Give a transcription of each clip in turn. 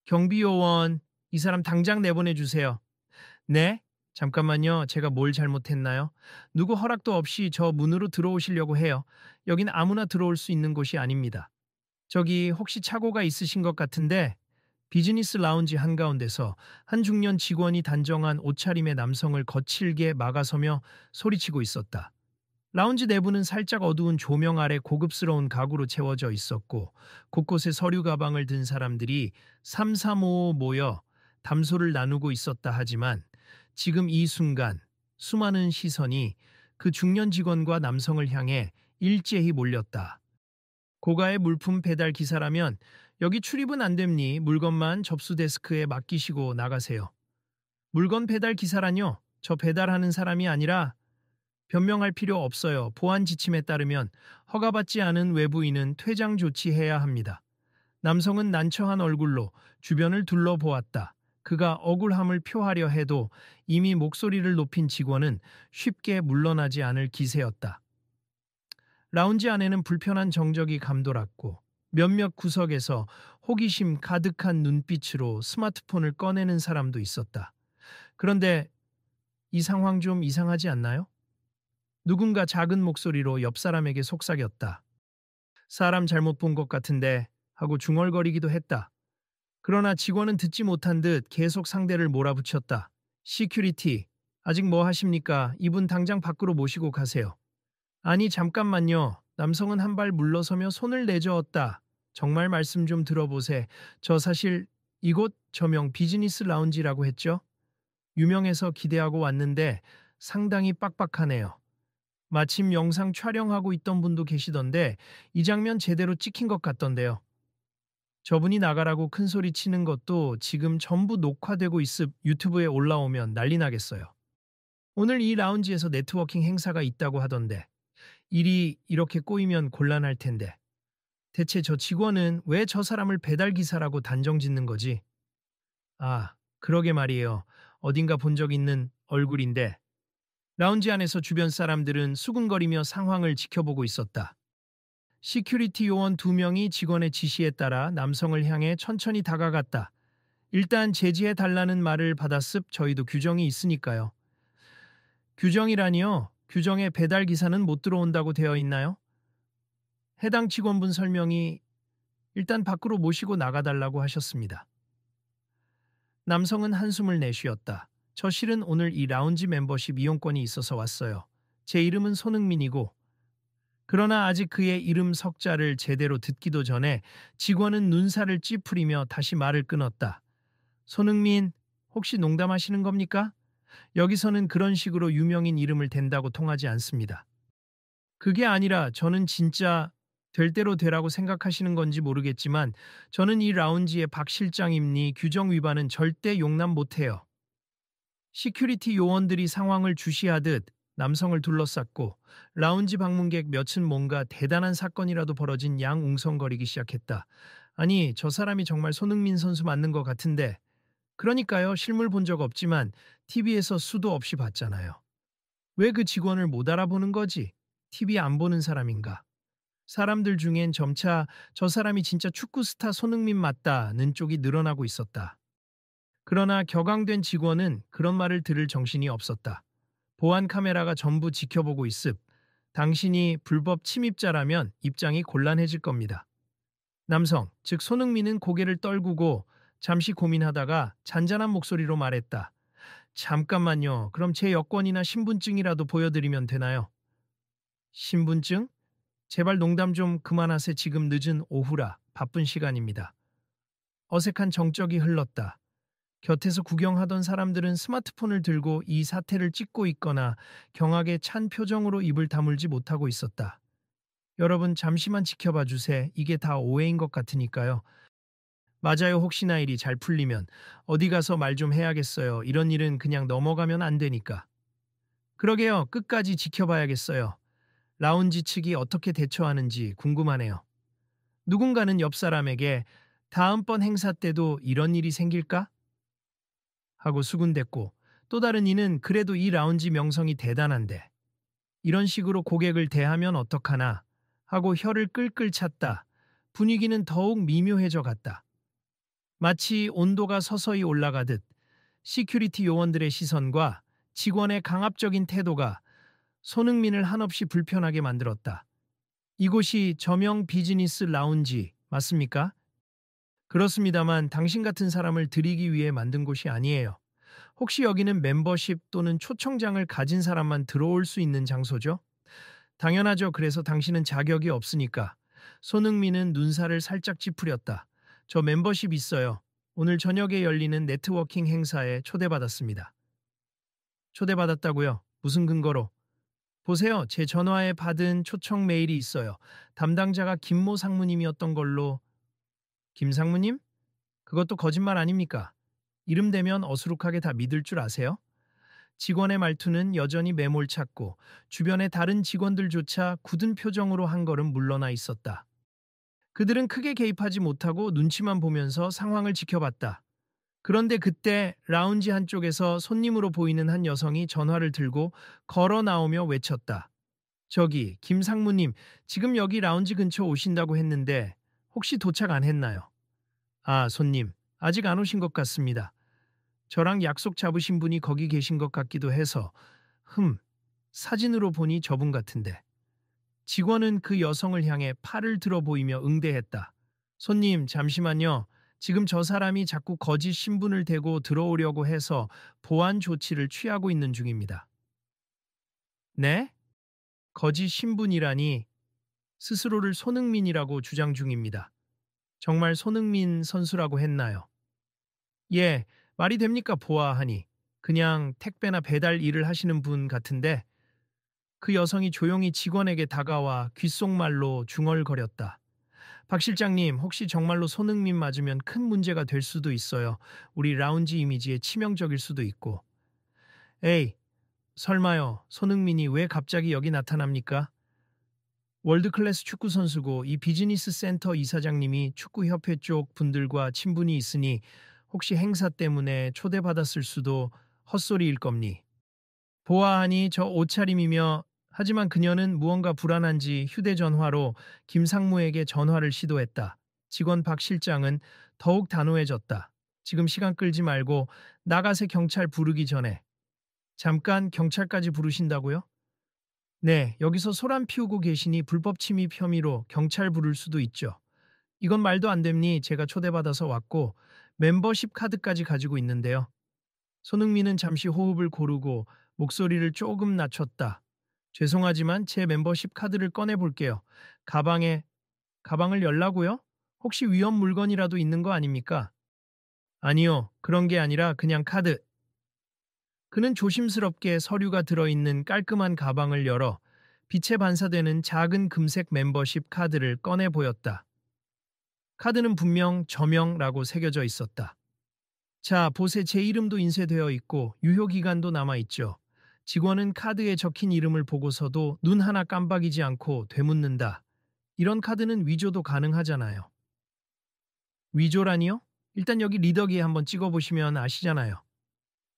경비요원, 이 사람 당장 내보내주세요. 네? 잠깐만요. 제가 뭘 잘못했나요? 누구 허락도 없이 저 문으로 들어오시려고 해요. 여긴 아무나 들어올 수 있는 곳이 아닙니다. 저기 혹시 착오가 있으신 것 같은데 비즈니스 라운지 한가운데서 한 중년 직원이 단정한 옷차림의 남성을 거칠게 막아서며 소리치고 있었다. 라운지 내부는 살짝 어두운 조명 아래 고급스러운 가구로 채워져 있었고 곳곳에 서류 가방을 든 사람들이 삼삼오오 모여 담소를 나누고 있었다 하지만 지금 이 순간 수많은 시선이 그 중년 직원과 남성을 향해 일제히 몰렸다. 고가의 물품 배달 기사라면 여기 출입은 안 됩니. 물건만 접수 데스크에 맡기시고 나가세요. 물건 배달 기사라뇨? 저 배달하는 사람이 아니라 변명할 필요 없어요. 보안 지침에 따르면 허가받지 않은 외부인은 퇴장 조치해야 합니다. 남성은 난처한 얼굴로 주변을 둘러보았다. 그가 억울함을 표하려 해도 이미 목소리를 높인 직원은 쉽게 물러나지 않을 기세였다. 라운지 안에는 불편한 정적이 감돌았고 몇몇 구석에서 호기심 가득한 눈빛으로 스마트폰을 꺼내는 사람도 있었다. 그런데 이 상황 좀 이상하지 않나요? 누군가 작은 목소리로 옆 사람에게 속삭였다. 사람 잘못 본 것 같은데 하고 중얼거리기도 했다. 그러나 직원은 듣지 못한 듯 계속 상대를 몰아붙였다. 시큐리티, 아직 뭐 하십니까? 이분 당장 밖으로 모시고 가세요. 아니 잠깐만요. 남성은 한 발 물러서며 손을 내저었다. 정말 말씀 좀 들어보세. 저 사실 이곳 저명 비즈니스 라운지라고 했죠? 유명해서 기대하고 왔는데 상당히 빡빡하네요. 마침 영상 촬영하고 있던 분도 계시던데 이 장면 제대로 찍힌 것 같던데요. 저분이 나가라고 큰 소리 치는 것도 지금 전부 녹화되고 있음 유튜브에 올라오면 난리 나겠어요. 오늘 이 라운지에서 네트워킹 행사가 있다고 하던데 일이 이렇게 꼬이면 곤란할 텐데 대체 저 직원은 왜 저 사람을 배달기사라고 단정 짓는 거지? 아, 그러게 말이에요. 어딘가 본 적 있는 얼굴인데 라운지 안에서 주변 사람들은 수군거리며 상황을 지켜보고 있었다. 시큐리티 요원 2명이 직원의 지시에 따라 남성을 향해 천천히 다가갔다. 일단 제지해 달라는 말을 받았습. 저희도 규정이 있으니까요. 규정이라니요? 규정에 배달 기사는 못 들어온다고 되어 있나요? 해당 직원분 설명이 일단 밖으로 모시고 나가달라고 하셨습니다. 남성은 한숨을 내쉬었다. 저 실은 오늘 이 라운지 멤버십 이용권이 있어서 왔어요. 제 이름은 손흥민이고 그러나 아직 그의 이름 석자를 제대로 듣기도 전에 직원은 눈살을 찌푸리며 다시 말을 끊었다. 손흥민, 혹시 농담하시는 겁니까? 여기서는 그런 식으로 유명인 이름을 댄다고 통하지 않습니다. 그게 아니라 저는 진짜 될 대로 되라고 생각하시는 건지 모르겠지만 저는 이 라운지의 박 실장입니 규정 위반은 절대 용납 못해요. 시큐리티 요원들이 상황을 주시하듯 남성을 둘러쌌고 라운지 방문객 몇은 뭔가 대단한 사건이라도 벌어진 양 웅성거리기 시작했다. 아니 저 사람이 정말 손흥민 선수 맞는 것 같은데 그러니까요 실물 본 적 없지만 TV에서 수도 없이 봤잖아요. 왜 그 직원을 못 알아보는 거지? TV 안 보는 사람인가? 사람들 중엔 점차 저 사람이 진짜 축구 스타 손흥민 맞다는 쪽이 늘어나고 있었다. 그러나 격앙된 직원은 그런 말을 들을 정신이 없었다. 보안 카메라가 전부 지켜보고 있음. 당신이 불법 침입자라면 입장이 곤란해질 겁니다. 남성, 즉 손흥민은 고개를 떨구고 잠시 고민하다가 잔잔한 목소리로 말했다. 잠깐만요. 그럼 제 여권이나 신분증이라도 보여드리면 되나요? 신분증? 제발 농담 좀 그만하세. 지금 늦은 오후라 바쁜 시간입니다. 어색한 정적이 흘렀다. 곁에서 구경하던 사람들은 스마트폰을 들고 이 사태를 찍고 있거나 경악에 찬 표정으로 입을 다물지 못하고 있었다. 여러분 잠시만 지켜봐 주세. 이게 다 오해인 것 같으니까요. 맞아요. 혹시나 일이 잘 풀리면 어디 가서 말 좀 해야겠어요. 이런 일은 그냥 넘어가면 안 되니까. 그러게요. 끝까지 지켜봐야겠어요. 라운지 측이 어떻게 대처하는지 궁금하네요. 누군가는 옆 사람에게 다음번 행사 때도 이런 일이 생길까? 하고 수군댔고 또 다른 이는 그래도 이 라운지 명성이 대단한데 이런 식으로 고객을 대하면 어떡하나 하고 혀를 끌끌 찼다. 분위기는 더욱 미묘해져 갔다. 마치 온도가 서서히 올라가듯 시큐리티 요원들의 시선과 직원의 강압적인 태도가 손흥민을 한없이 불편하게 만들었다. 이곳이 저명 비즈니스 라운지 맞습니까? 그렇습니다만 당신 같은 사람을 들이기 위해 만든 곳이 아니에요. 혹시 여기는 멤버십 또는 초청장을 가진 사람만 들어올 수 있는 장소죠? 당연하죠. 그래서 당신은 자격이 없으니까. 손흥민은 눈살을 살짝 찌푸렸다. 저 멤버십 있어요. 오늘 저녁에 열리는 네트워킹 행사에 초대받았습니다. 초대받았다고요? 무슨 근거로? 보세요. 제 전화에 받은 초청 메일이 있어요. 담당자가 김모 상무님이었던 걸로. 김 상무님? 그것도 거짓말 아닙니까? 이름 대면 어수룩하게 다 믿을 줄 아세요? 직원의 말투는 여전히 매몰찼고 주변의 다른 직원들조차 굳은 표정으로 한 걸음 물러나 있었다. 그들은 크게 개입하지 못하고 눈치만 보면서 상황을 지켜봤다. 그런데 그때 라운지 한쪽에서 손님으로 보이는 한 여성이 전화를 들고 걸어 나오며 외쳤다. 저기, 김 상무님, 지금 여기 라운지 근처 오신다고 했는데 혹시 도착 안 했나요? 아, 손님, 아직 안 오신 것 같습니다. 저랑 약속 잡으신 분이 거기 계신 것 같기도 해서, 사진으로 보니 저분 같은데. 직원은 그 여성을 향해 팔을 들어 보이며 응대했다. 손님, 잠시만요. 지금 저 사람이 자꾸 거짓 신분을 대고 들어오려고 해서 보안 조치를 취하고 있는 중입니다. 네? 거짓 신분이라니 스스로를 손흥민이라고 주장 중입니다. 정말 손흥민 선수라고 했나요? 예, 말이 됩니까 보아하니. 그냥 택배나 배달 일을 하시는 분 같은데 그 여성이 조용히 직원에게 다가와 귓속말로 중얼거렸다. 박 실장님, 혹시 정말로 손흥민 맞으면 큰 문제가 될 수도 있어요. 우리 라운지 이미지에 치명적일 수도 있고. 에이, 설마요. 손흥민이 왜 갑자기 여기 나타납니까? 월드클래스 축구 선수고 이 비즈니스 센터 이사장님이 축구협회 쪽 분들과 친분이 있으니 혹시 행사 때문에 초대받았을 수도 헛소리일 겁니. 보아하니 저 옷차림이며 하지만 그녀는 무언가 불안한지 휴대전화로 김상무에게 전화를 시도했다. 직원 박 실장은 더욱 단호해졌다. 지금 시간 끌지 말고 나가세 경찰 부르기 전에. 잠깐 경찰까지 부르신다고요? 네, 여기서 소란 피우고 계시니 불법 침입 혐의로 경찰 부를 수도 있죠. 이건 말도 안 됩니. 제가 초대받아서 왔고 멤버십 카드까지 가지고 있는데요. 손흥민은 잠시 호흡을 고르고 목소리를 조금 낮췄다. 죄송하지만 제 멤버십 카드를 꺼내 볼게요. 가방을 열라고요? 혹시 위험 물건이라도 있는 거 아닙니까? 아니요, 그런 게 아니라 그냥 카드. 그는 조심스럽게 서류가 들어있는 깔끔한 가방을 열어 빛에 반사되는 작은 금색 멤버십 카드를 꺼내 보였다. 카드는 분명 저명라고 새겨져 있었다. 자, 보세 제 이름도 인쇄되어 있고 유효기간도 남아있죠. 직원은 카드에 적힌 이름을 보고서도 눈 하나 깜빡이지 않고 되묻는다. 이런 카드는 위조도 가능하잖아요. 위조라니요? 일단 여기 리더기에 한번 찍어보시면 아시잖아요.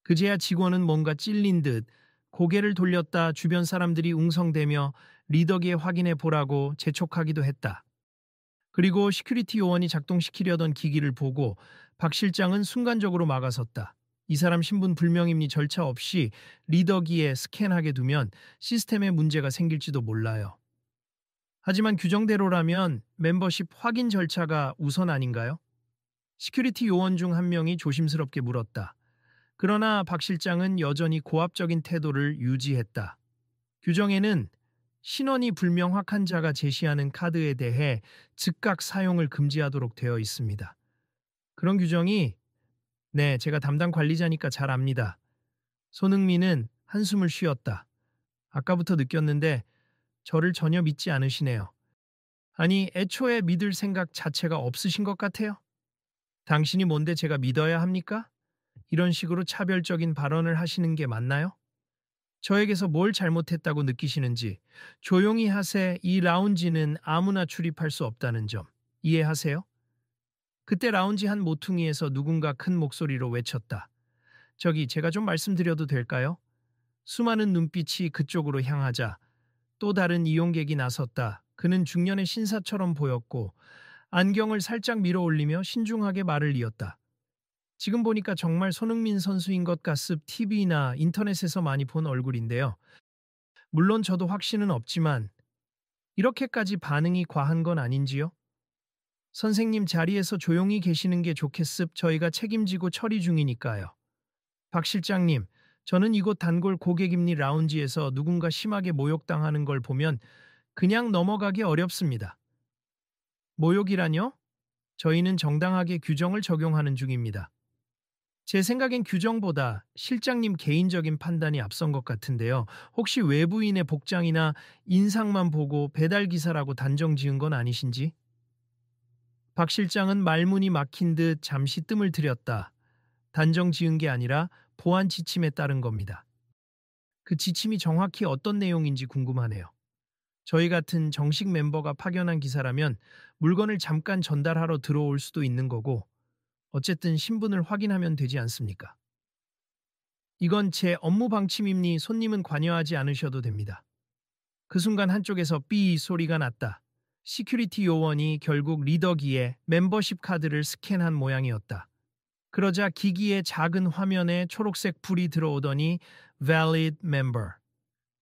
그제야 직원은 뭔가 찔린 듯 고개를 돌렸다. 주변 사람들이 웅성대며 리더기에 확인해 보라고 재촉하기도 했다. 그리고 시큐리티 요원이 작동시키려던 기기를 보고 박 실장은 순간적으로 막아섰다. 이 사람 신분 불명임리 절차 없이 리더기에 스캔하게 두면 시스템에 문제가 생길지도 몰라요. 하지만 규정대로라면 멤버십 확인 절차가 우선 아닌가요? 시큐리티 요원 중 한 명이 조심스럽게 물었다. 그러나 박 실장은 여전히 고압적인 태도를 유지했다. 규정에는 신원이 불명확한 자가 제시하는 카드에 대해 즉각 사용을 금지하도록 되어 있습니다. 그런 규정이 네, 제가 담당 관리자니까 잘 압니다. 손흥민은 한숨을 쉬었다. 아까부터 느꼈는데 저를 전혀 믿지 않으시네요. 아니, 애초에 믿을 생각 자체가 없으신 것 같아요. 당신이 뭔데 제가 믿어야 합니까? 이런 식으로 차별적인 발언을 하시는 게 맞나요? 저에게서 뭘 잘못했다고 느끼시는지 조용히 하세. 이 라운지는 아무나 출입할 수 없다는 점 이해하세요? 그때 라운지 한 모퉁이에서 누군가 큰 목소리로 외쳤다. 저기 제가 좀 말씀드려도 될까요? 수많은 눈빛이 그쪽으로 향하자 또 다른 이용객이 나섰다. 그는 중년의 신사처럼 보였고 안경을 살짝 밀어 올리며 신중하게 말을 이었다. 지금 보니까 정말 손흥민 선수인 것 같습. TV나 인터넷에서 많이 본 얼굴인데요. 물론 저도 확신은 없지만 이렇게까지 반응이 과한 건 아닌지요? 선생님 자리에서 조용히 계시는 게 좋겠습. 저희가 책임지고 처리 중이니까요. 박 실장님, 저는 이곳 단골 고객임리 라운지에서 누군가 심하게 모욕당하는 걸 보면 그냥 넘어가기 어렵습니다. 모욕이라뇨? 저희는 정당하게 규정을 적용하는 중입니다. 제 생각엔 규정보다 실장님 개인적인 판단이 앞선 것 같은데요. 혹시 외부인의 복장이나 인상만 보고 배달기사라고 단정 지은 건 아니신지? 박 실장은 말문이 막힌 듯 잠시 뜸을 들였다. 단정 지은 게 아니라 보안 지침에 따른 겁니다. 그 지침이 정확히 어떤 내용인지 궁금하네요. 저희 같은 정식 멤버가 파견한 기사라면 물건을 잠깐 전달하러 들어올 수도 있는 거고, 어쨌든 신분을 확인하면 되지 않습니까? 이건 제 업무 방침이니 손님은 관여하지 않으셔도 됩니다. 그 순간 한쪽에서 삐 소리가 났다. 시큐리티 요원이 결국 리더기에 멤버십 카드를 스캔한 모양이었다. 그러자 기기의 작은 화면에 초록색 불이 들어오더니 Valid Member,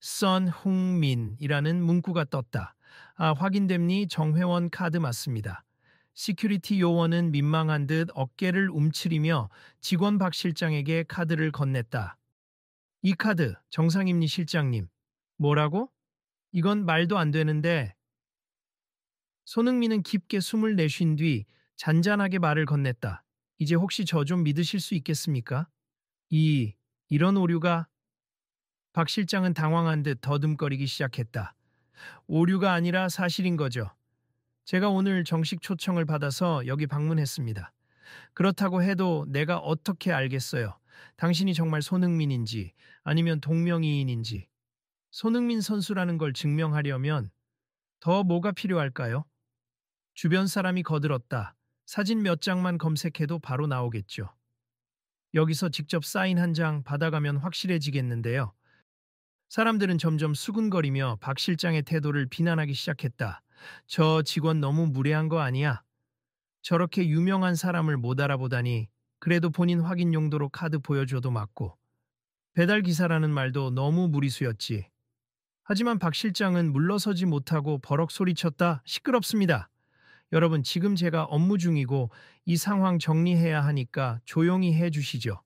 선흥민이라는 문구가 떴다. 아, 확인됨니 정회원 카드 맞습니다. 시큐리티 요원은 민망한 듯 어깨를 움츠리며 직원 박 실장에게 카드를 건넸다. 이 카드 정상임니 실장님. 뭐라고? 이건 말도 안 되는데. 손흥민은 깊게 숨을 내쉰 뒤 잔잔하게 말을 건넸다. 이제 혹시 저 좀 믿으실 수 있겠습니까? 이런 오류가. 박 실장은 당황한 듯 더듬거리기 시작했다. 오류가 아니라 사실인 거죠. 제가 오늘 정식 초청을 받아서 여기 방문했습니다. 그렇다고 해도 내가 어떻게 알겠어요? 당신이 정말 손흥민인지 아니면 동명이인인지. 손흥민 선수라는 걸 증명하려면 더 뭐가 필요할까요? 주변 사람이 거들었다. 사진 몇 장만 검색해도 바로 나오겠죠. 여기서 직접 사인 한 장 받아가면 확실해지겠는데요. 사람들은 점점 수군거리며 박 실장의 태도를 비난하기 시작했다. 저 직원 너무 무례한 거 아니야? 저렇게 유명한 사람을 못 알아보다니. 그래도 본인 확인 용도로 카드 보여줘도 맞고. 배달기사라는 말도 너무 무리수였지. 하지만 박 실장은 물러서지 못하고 버럭 소리쳤다. 시끄럽습니다. 여러분, 지금 제가 업무 중이고 이 상황 정리해야 하니까 조용히 해 주시죠.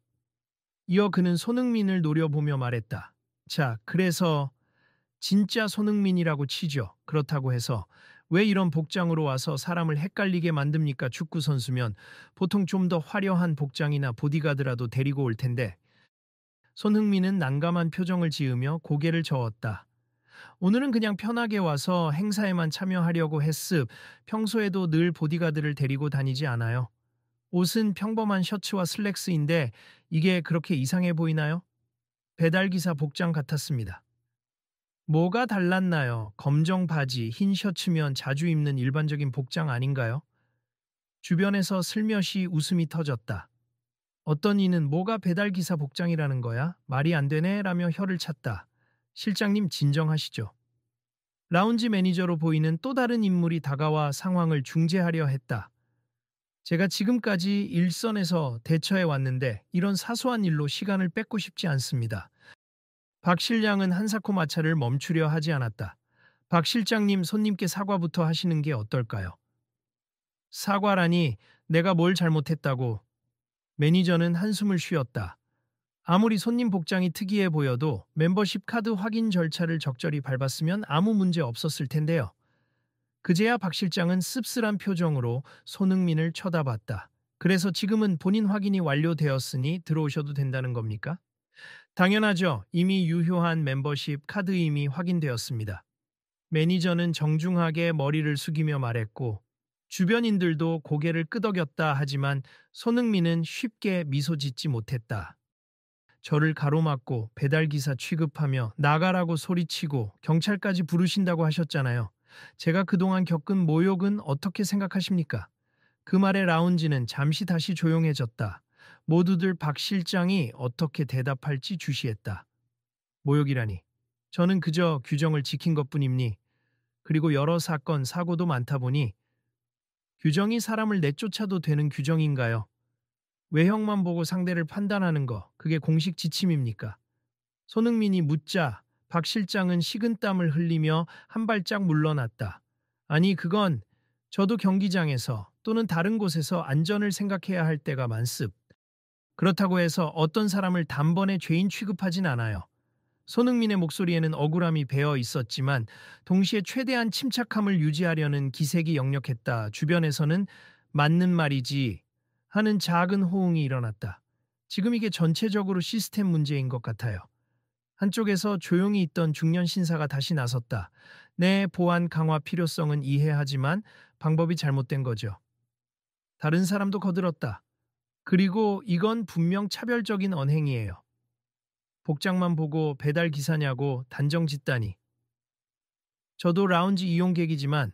이어 그는 손흥민을 노려보며 말했다. 자, 그래서 진짜 손흥민이라고 치죠. 그렇다고 해서 왜 이런 복장으로 와서 사람을 헷갈리게 만듭니까? 축구 선수면 보통 좀 더 화려한 복장이나 보디가드라도 데리고 올 텐데. 손흥민은 난감한 표정을 지으며 고개를 저었다. 오늘은 그냥 편하게 와서 행사에만 참여하려고 했습. 평소에도 늘 보디가드를 데리고 다니지 않아요. 옷은 평범한 셔츠와 슬랙스인데 이게 그렇게 이상해 보이나요? 배달기사 복장 같았습니다. 뭐가 달랐나요? 검정 바지, 흰 셔츠면 자주 입는 일반적인 복장 아닌가요? 주변에서 슬며시 웃음이 터졌다. 어떤 이는 뭐가 배달기사 복장이라는 거야? 말이 안 되네? 라며 혀를 찼다. 실장님 진정하시죠. 라운지 매니저로 보이는 또 다른 인물이 다가와 상황을 중재하려 했다. 제가 지금까지 일선에서 대처해 왔는데 이런 사소한 일로 시간을 뺏고 싶지 않습니다. 박 실장은 한사코 마차를 멈추려 하지 않았다. 박 실장님, 손님께 사과부터 하시는 게 어떨까요? 사과라니, 내가 뭘 잘못했다고. 매니저는 한숨을 쉬었다. 아무리 손님 복장이 특이해 보여도 멤버십 카드 확인 절차를 적절히 밟았으면 아무 문제 없었을 텐데요. 그제야 박 실장은 씁쓸한 표정으로 손흥민을 쳐다봤다. 그래서 지금은 본인 확인이 완료되었으니 들어오셔도 된다는 겁니까? 당연하죠. 이미 유효한 멤버십 카드 이미 확인되었습니다. 매니저는 정중하게 머리를 숙이며 말했고, 주변인들도 고개를 끄덕였다. 하지만 손흥민은 쉽게 미소 짓지 못했다. 저를 가로막고 배달기사 취급하며 나가라고 소리치고 경찰까지 부르신다고 하셨잖아요. 제가 그동안 겪은 모욕은 어떻게 생각하십니까? 그 말에 라운지는 잠시 다시 조용해졌다. 모두들 박 실장이 어떻게 대답할지 주시했다. 모욕이라니. 저는 그저 규정을 지킨 것뿐입니. 그리고 여러 사건, 사고도 많다 보니 규정이 사람을 내쫓아도 되는 규정인가요? 외형만 보고 상대를 판단하는 거, 그게 공식 지침입니까? 손흥민이 묻자 박 실장은 식은땀을 흘리며 한 발짝 물러났다. 아니, 그건 저도 경기장에서 또는 다른 곳에서 안전을 생각해야 할 때가 많습. 그렇다고 해서 어떤 사람을 단번에 죄인 취급하진 않아요. 손흥민의 목소리에는 억울함이 배어 있었지만 동시에 최대한 침착함을 유지하려는 기색이 역력했다. 주변에서는 맞는 말이지 하는 작은 호응이 일어났다. 지금 이게 전체적으로 시스템 문제인 것 같아요. 한쪽에서 조용히 있던 중년 신사가 다시 나섰다. 내 보안 강화 필요성은 이해하지만 방법이 잘못된 거죠. 다른 사람도 거들었다. 그리고 이건 분명 차별적인 언행이에요. 복장만 보고 배달 기사냐고 단정 짓다니. 저도 라운지 이용객이지만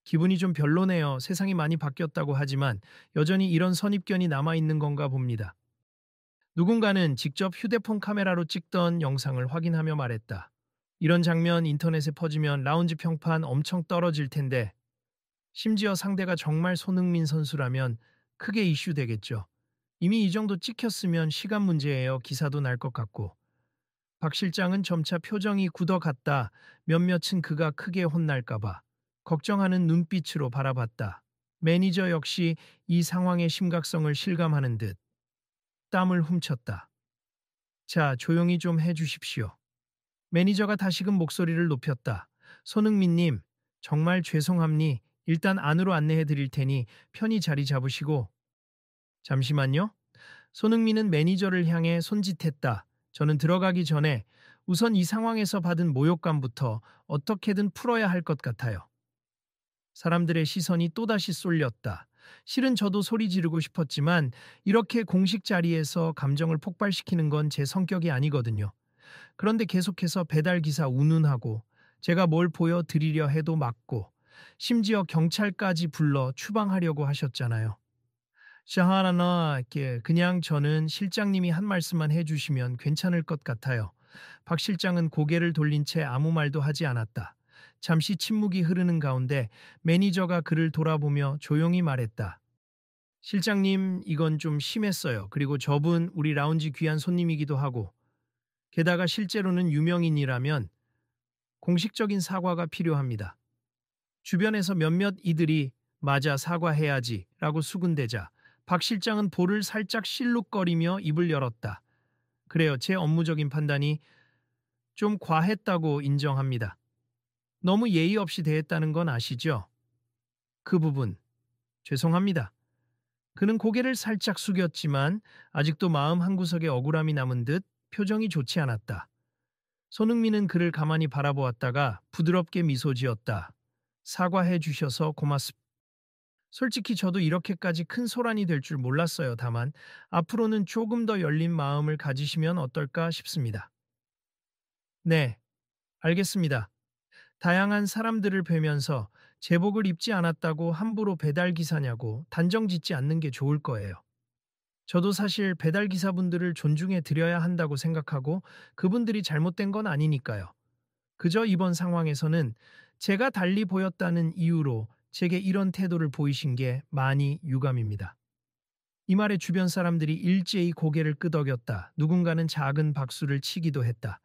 기분이 좀 별로네요. 세상이 많이 바뀌었다고 하지만 여전히 이런 선입견이 남아있는 건가 봅니다. 누군가는 직접 휴대폰 카메라로 찍던 영상을 확인하며 말했다. 이런 장면 인터넷에 퍼지면 라운지 평판 엄청 떨어질 텐데 심지어 상대가 정말 손흥민 선수라면 크게 이슈되겠죠. 이미 이 정도 찍혔으면 시간 문제예요. 기사도 날 것 같고. 박 실장은 점차 표정이 굳어갔다. 몇몇은 그가 크게 혼날까봐 걱정하는 눈빛으로 바라봤다. 매니저 역시 이 상황의 심각성을 실감하는 듯 땀을 훔쳤다. 자, 조용히 좀 해주십시오. 매니저가 다시금 목소리를 높였다. 손흥민님, 정말 죄송합니. 일단 안으로 안내해 드릴 테니 편히 자리 잡으시고. 잠시만요. 손흥민은 매니저를 향해 손짓했다. 저는 들어가기 전에 우선 이 상황에서 받은 모욕감부터 어떻게든 풀어야 할 것 같아요. 사람들의 시선이 또다시 쏠렸다. 실은 저도 소리 지르고 싶었지만 이렇게 공식 자리에서 감정을 폭발시키는 건 제 성격이 아니거든요. 그런데 계속해서 배달기사 운운하고 제가 뭘 보여드리려 해도 막고 심지어 경찰까지 불러 추방하려고 하셨잖아요. 샤하나나 그냥 저는 실장님이 한 말씀만 해주시면 괜찮을 것 같아요. 박 실장은 고개를 돌린 채 아무 말도 하지 않았다. 잠시 침묵이 흐르는 가운데 매니저가 그를 돌아보며 조용히 말했다. 실장님, 이건 좀 심했어요. 그리고 저분 우리 라운지 귀한 손님이기도 하고 게다가 실제로는 유명인이라면 공식적인 사과가 필요합니다. 주변에서 몇몇 이들이 맞아 사과해야지 라고 수군대자 박 실장은 볼을 살짝 실룩거리며 입을 열었다. 그래요. 제 업무적인 판단이 좀 과했다고 인정합니다. 너무 예의 없이 대했다는 건 아시죠? 그 부분 죄송합니다. 그는 고개를 살짝 숙였지만 아직도 마음 한구석에 억울함이 남은 듯 표정이 좋지 않았다. 손흥민은 그를 가만히 바라보았다가 부드럽게 미소 지었다. 사과해 주셔서 고맙습니다. 솔직히 저도 이렇게까지 큰 소란이 될 줄 몰랐어요. 다만 앞으로는 조금 더 열린 마음을 가지시면 어떨까 싶습니다. 네, 알겠습니다. 다양한 사람들을 뵈면서 제복을 입지 않았다고 함부로 배달기사냐고 단정짓지 않는 게 좋을 거예요. 저도 사실 배달기사분들을 존중해 드려야 한다고 생각하고 그분들이 잘못된 건 아니니까요. 그저 이번 상황에서는 제가 달리 보였다는 이유로 제게 이런 태도를 보이신 게 많이 유감입니다. 이 말에 주변 사람들이 일제히 고개를 끄덕였다. 누군가는 작은 박수를 치기도 했다.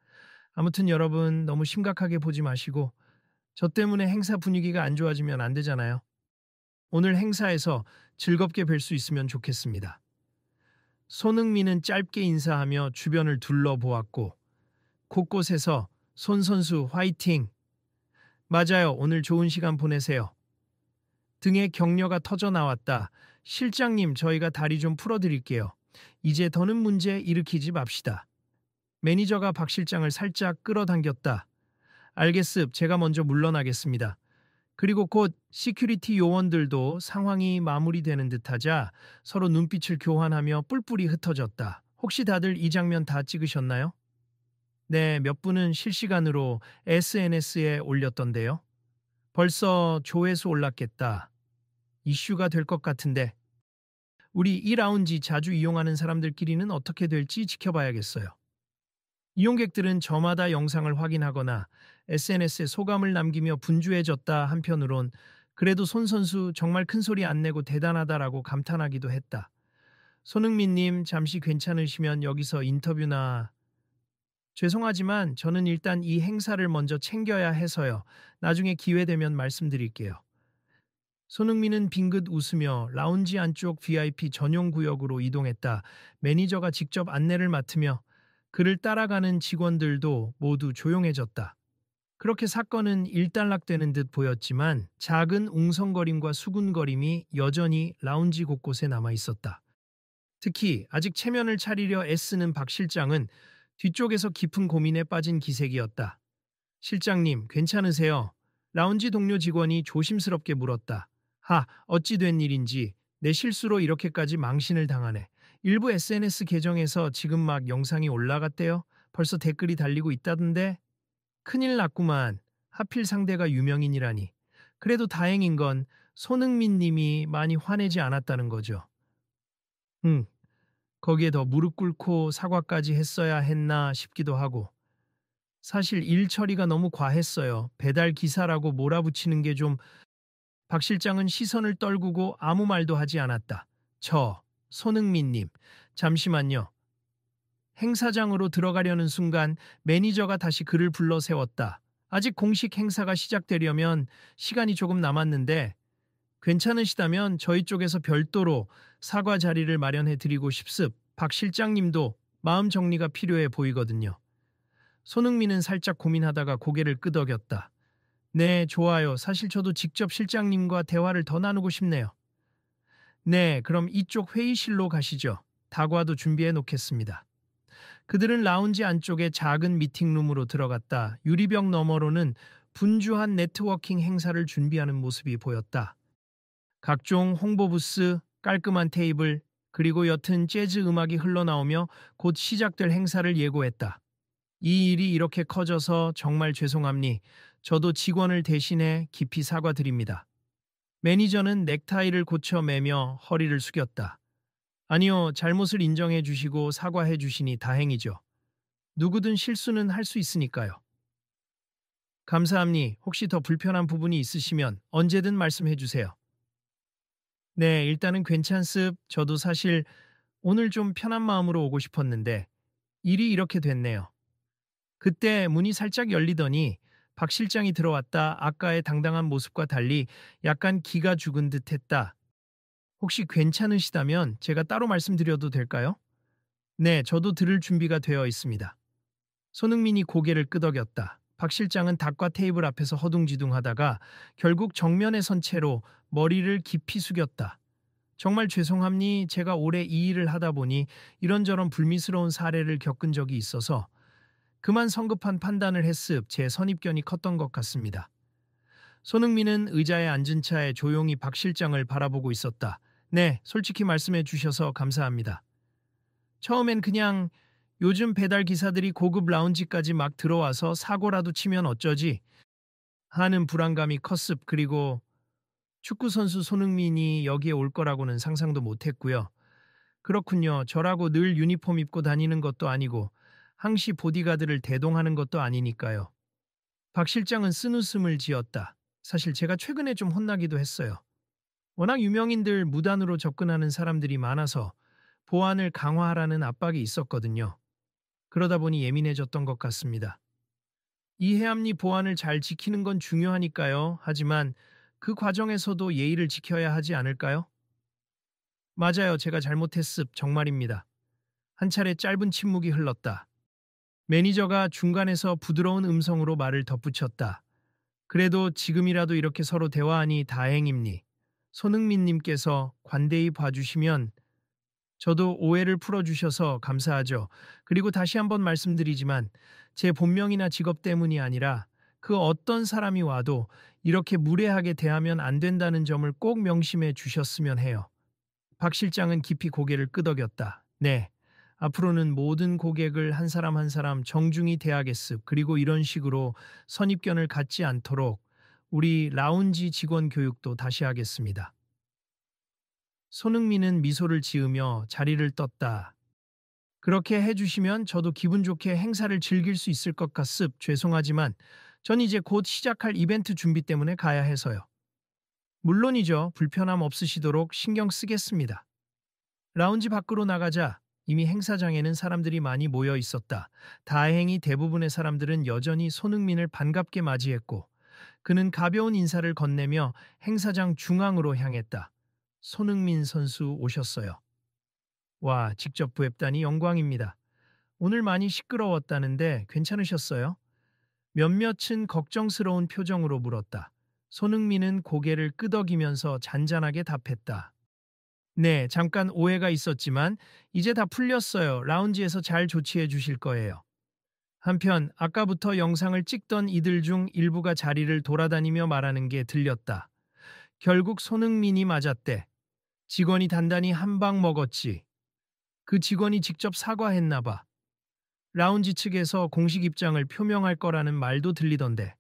아무튼 여러분 너무 심각하게 보지 마시고 저 때문에 행사 분위기가 안 좋아지면 안 되잖아요. 오늘 행사에서 즐겁게 뵐 수 있으면 좋겠습니다. 손흥민은 짧게 인사하며 주변을 둘러보았고 곳곳에서 손 선수 화이팅! 맞아요. 오늘 좋은 시간 보내세요. 등의 격려가 터져 나왔다. 실장님, 저희가 다리 좀 풀어드릴게요. 이제 더는 문제 일으키지 맙시다. 매니저가 박 실장을 살짝 끌어당겼다. 알겠습. 제가 먼저 물러나겠습니다. 그리고 곧 시큐리티 요원들도 상황이 마무리되는 듯하자 서로 눈빛을 교환하며 뿔뿔이 흩어졌다. 혹시 다들 이 장면 다 찍으셨나요? 네, 몇 분은 실시간으로 SNS에 올렸던데요. 벌써 조회수 올랐겠다. 이슈가 될 것 같은데 우리 이 라운지 자주 이용하는 사람들끼리는 어떻게 될지 지켜봐야겠어요. 이용객들은 저마다 영상을 확인하거나 SNS에 소감을 남기며 분주해졌다. 한편으론 그래도 손 선수 정말 큰 소리 안 내고 대단하다라고 감탄하기도 했다. 손흥민님, 잠시 괜찮으시면 여기서 인터뷰나. 죄송하지만 저는 일단 이 행사를 먼저 챙겨야 해서요. 나중에 기회 되면 말씀드릴게요. 손흥민은 빙긋 웃으며 라운지 안쪽 VIP 전용 구역으로 이동했다. 매니저가 직접 안내를 맡으며 그를 따라가는 직원들도 모두 조용해졌다. 그렇게 사건은 일단락되는 듯 보였지만 작은 웅성거림과 수군거림이 여전히 라운지 곳곳에 남아 있었다. 특히 아직 체면을 차리려 애쓰는 박 실장은 뒤쪽에서 깊은 고민에 빠진 기색이었다. 실장님, 괜찮으세요? 라운지 동료 직원이 조심스럽게 물었다. 어찌 된 일인지 내 실수로 이렇게까지 망신을 당하네. 일부 SNS 계정에서 지금 막 영상이 올라갔대요. 벌써 댓글이 달리고 있다던데. 큰일 났구만. 하필 상대가 유명인이라니. 그래도 다행인 건 손흥민 님이 많이 화내지 않았다는 거죠. 거기에 더 무릎 꿇고 사과까지 했어야 했나 싶기도 하고. 사실 일 처리가 너무 과했어요. 배달 기사라고 몰아붙이는 게 좀. 박 실장은 시선을 떨구고 아무 말도 하지 않았다. 손흥민님, 잠시만요. 행사장으로 들어가려는 순간 매니저가 다시 그를 불러 세웠다. 아직 공식 행사가 시작되려면 시간이 조금 남았는데 괜찮으시다면 저희 쪽에서 별도로 사과 자리를 마련해 드리고 싶습. 박 실장님도 마음 정리가 필요해 보이거든요. 손흥민은 살짝 고민하다가 고개를 끄덕였다. 네, 좋아요. 사실 저도 직접 실장님과 대화를 더 나누고 싶네요. 네, 그럼 이쪽 회의실로 가시죠. 다과도 준비해 놓겠습니다. 그들은 라운지 안쪽의 작은 미팅룸으로 들어갔다. 유리벽 너머로는 분주한 네트워킹 행사를 준비하는 모습이 보였다. 각종 홍보 부스, 깔끔한 테이블, 그리고 옅은 재즈 음악이 흘러나오며 곧 시작될 행사를 예고했다. 이 일이 이렇게 커져서 정말 죄송합니. 저도 직원을 대신해 깊이 사과드립니다. 매니저는 넥타이를 고쳐 매며 허리를 숙였다. 아니요, 잘못을 인정해 주시고 사과해 주시니 다행이죠. 누구든 실수는 할 수 있으니까요. 감사합니. 혹시 더 불편한 부분이 있으시면 언제든 말씀해 주세요. 네, 일단은 괜찮습. 저도 사실 오늘 좀 편한 마음으로 오고 싶었는데 일이 이렇게 됐네요. 그때 문이 살짝 열리더니 박 실장이 들어왔다. 아까의 당당한 모습과 달리 약간 기가 죽은 듯 했다. 혹시 괜찮으시다면 제가 따로 말씀드려도 될까요? 네, 저도 들을 준비가 되어 있습니다. 손흥민이 고개를 끄덕였다. 박 실장은 닭과 테이블 앞에서 허둥지둥하다가 결국 정면에 선 채로 머리를 깊이 숙였다. 정말 죄송합니. 제가 올해 이 일을 하다 보니 이런저런 불미스러운 사례를 겪은 적이 있어서 그만 성급한 판단을 했습. 제 선입견이 컸던 것 같습니다. 손흥민은 의자에 앉은 차에 조용히 박 실장을 바라보고 있었다. 네, 솔직히 말씀해 주셔서 감사합니다. 처음엔 그냥 요즘 배달 기사들이 고급 라운지까지 막 들어와서 사고라도 치면 어쩌지 하는 불안감이 컸습. 그리고 축구선수 손흥민이 여기에 올 거라고는 상상도 못했고요. 그렇군요. 저라고 늘 유니폼 입고 다니는 것도 아니고 항시 보디가드를 대동하는 것도 아니니까요. 박 실장은 쓴웃음을 지었다. 사실 제가 최근에 좀 혼나기도 했어요. 워낙 유명인들 무단으로 접근하는 사람들이 많아서 보안을 강화하라는 압박이 있었거든요. 그러다 보니 예민해졌던 것 같습니다. 이해합니. 보안을 잘 지키는 건 중요하니까요. 하지만 그 과정에서도 예의를 지켜야 하지 않을까요? 맞아요. 제가 잘못했습. 정말입니다. 한 차례 짧은 침묵이 흘렀다. 매니저가 중간에서 부드러운 음성으로 말을 덧붙였다. 그래도 지금이라도 이렇게 서로 대화하니 다행입니. 손흥민님께서 관대히 봐주시면 저도 오해를 풀어주셔서 감사하죠. 그리고 다시 한번 말씀드리지만 제 본명이나 직업 때문이 아니라 그 어떤 사람이 와도 이렇게 무례하게 대하면 안 된다는 점을 꼭 명심해 주셨으면 해요. 박 실장은 깊이 고개를 끄덕였다. 네, 앞으로는 모든 고객을 한 사람 한 사람 정중히 대하겠습. 그리고 이런 식으로 선입견을 갖지 않도록 우리 라운지 직원 교육도 다시 하겠습니다. 손흥민은 미소를 지으며 자리를 떴다. 그렇게 해주시면 저도 기분 좋게 행사를 즐길 수 있을 것 같습. 죄송하지만 전 이제 곧 시작할 이벤트 준비 때문에 가야 해서요. 물론이죠. 불편함 없으시도록 신경 쓰겠습니다. 라운지 밖으로 나가자 이미 행사장에는 사람들이 많이 모여 있었다. 다행히 대부분의 사람들은 여전히 손흥민을 반갑게 맞이했고 그는 가벼운 인사를 건네며 행사장 중앙으로 향했다. 손흥민 선수 오셨어요. 와, 직접 뵙다니 영광입니다. 오늘 많이 시끄러웠다는데 괜찮으셨어요? 몇몇은 걱정스러운 표정으로 물었다. 손흥민은 고개를 끄덕이면서 잔잔하게 답했다. 네, 잠깐 오해가 있었지만 이제 다 풀렸어요. 라운지에서 잘 조치해 주실 거예요. 한편 아까부터 영상을 찍던 이들 중 일부가 자리를 돌아다니며 말하는 게 들렸다. 결국 손흥민이 맞았대. 직원이 단단히 한 방 먹었지. 그 직원이 직접 사과했나 봐. 라운지 측에서 공식 입장을 표명할 거라는 말도 들리던데.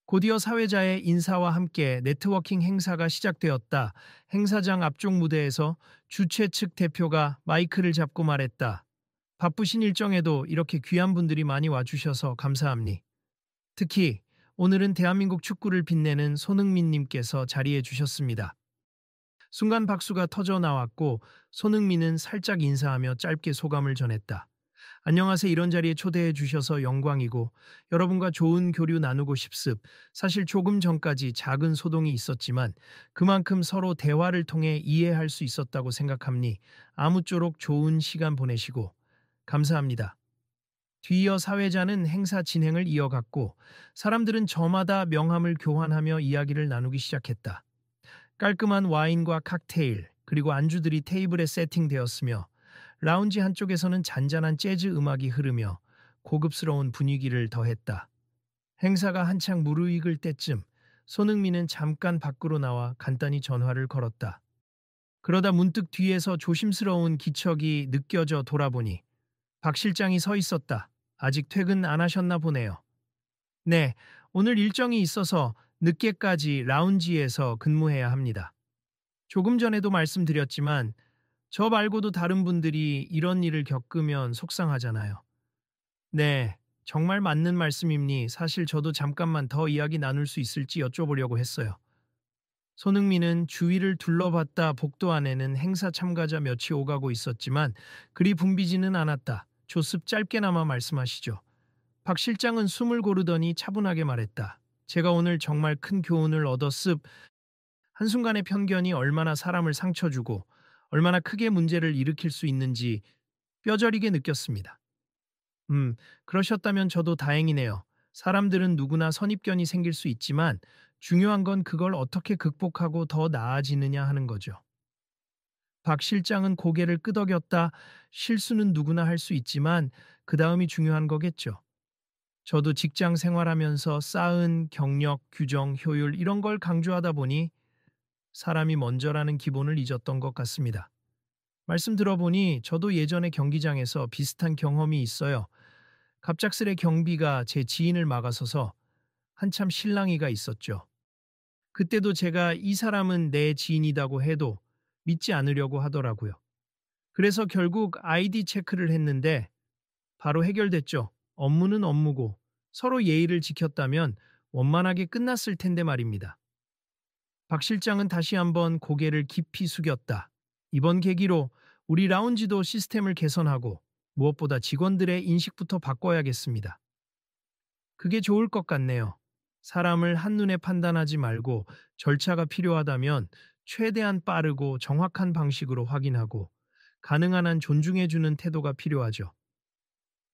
곧이어 사회자의 인사와 함께 네트워킹 행사가 시작되었다. 행사장 앞쪽 무대에서 주최 측 대표가 마이크를 잡고 말했다. 바쁘신 일정에도 이렇게 귀한 분들이 많이 와주셔서 감사합니. 특히 오늘은 대한민국 축구를 빛내는 손흥민님께서 자리해 주셨습니다. 순간 박수가 터져 나왔고 손흥민은 살짝 인사하며 짧게 소감을 전했다. 안녕하세요. 이런 자리에 초대해 주셔서 영광이고 여러분과 좋은 교류 나누고 싶습. 사실 조금 전까지 작은 소동이 있었지만 그만큼 서로 대화를 통해 이해할 수 있었다고 생각합니. 아무쪼록 좋은 시간 보내시고 감사합니다. 뒤이어 사회자는 행사 진행을 이어갔고 사람들은 저마다 명함을 교환하며 이야기를 나누기 시작했다. 깔끔한 와인과 칵테일 그리고 안주들이 테이블에 세팅되었으며 라운지 한쪽에서는 잔잔한 재즈 음악이 흐르며 고급스러운 분위기를 더했다. 행사가 한창 무르익을 때쯤 손흥민은 잠깐 밖으로 나와 간단히 전화를 걸었다. 그러다 문득 뒤에서 조심스러운 기척이 느껴져 돌아보니 박 실장이 서 있었다. 아직 퇴근 안 하셨나 보네요. 네, 오늘 일정이 있어서 늦게까지 라운지에서 근무해야 합니다. 조금 전에도 말씀드렸지만 저 말고도 다른 분들이 이런 일을 겪으면 속상하잖아요. 네, 정말 맞는 말씀입니. 사실 저도 잠깐만 더 이야기 나눌 수 있을지 여쭤보려고 했어요. 손흥민은 주위를 둘러봤다. 복도 안에는 행사 참가자 몇이 오가고 있었지만 그리 붐비지는 않았다. 조습 짧게나마 말씀하시죠. 박 실장은 숨을 고르더니 차분하게 말했다. 제가 오늘 정말 큰 교훈을 얻었습. 한순간의 편견이 얼마나 사람을 상처 주고 얼마나 크게 문제를 일으킬 수 있는지 뼈저리게 느꼈습니다. 그러셨다면 저도 다행이네요. 사람들은 누구나 선입견이 생길 수 있지만 중요한 건 그걸 어떻게 극복하고 더 나아지느냐 하는 거죠. 박 실장은 고개를 끄덕였다. 실수는 누구나 할 수 있지만 그 다음이 중요한 거겠죠. 저도 직장 생활하면서 쌓은 경력, 규정, 효율 이런 걸 강조하다 보니 사람이 먼저라는 기본을 잊었던 것 같습니다. 말씀 들어보니 저도 예전에 경기장에서 비슷한 경험이 있어요. 갑작스레 경비가 제 지인을 막아서서 한참 실랑이가 있었죠. 그때도 제가 이 사람은 내 지인이라고 해도 믿지 않으려고 하더라고요. 그래서 결국 아이디 체크를 했는데 바로 해결됐죠. 업무는 업무고 서로 예의를 지켰다면 원만하게 끝났을 텐데 말입니다. 박 실장은 다시 한번 고개를 깊이 숙였다. 이번 계기로 우리 라운지도 시스템을 개선하고 무엇보다 직원들의 인식부터 바꿔야겠습니다. 그게 좋을 것 같네요. 사람을 한눈에 판단하지 말고 절차가 필요하다면 최대한 빠르고 정확한 방식으로 확인하고 가능한 한 존중해주는 태도가 필요하죠.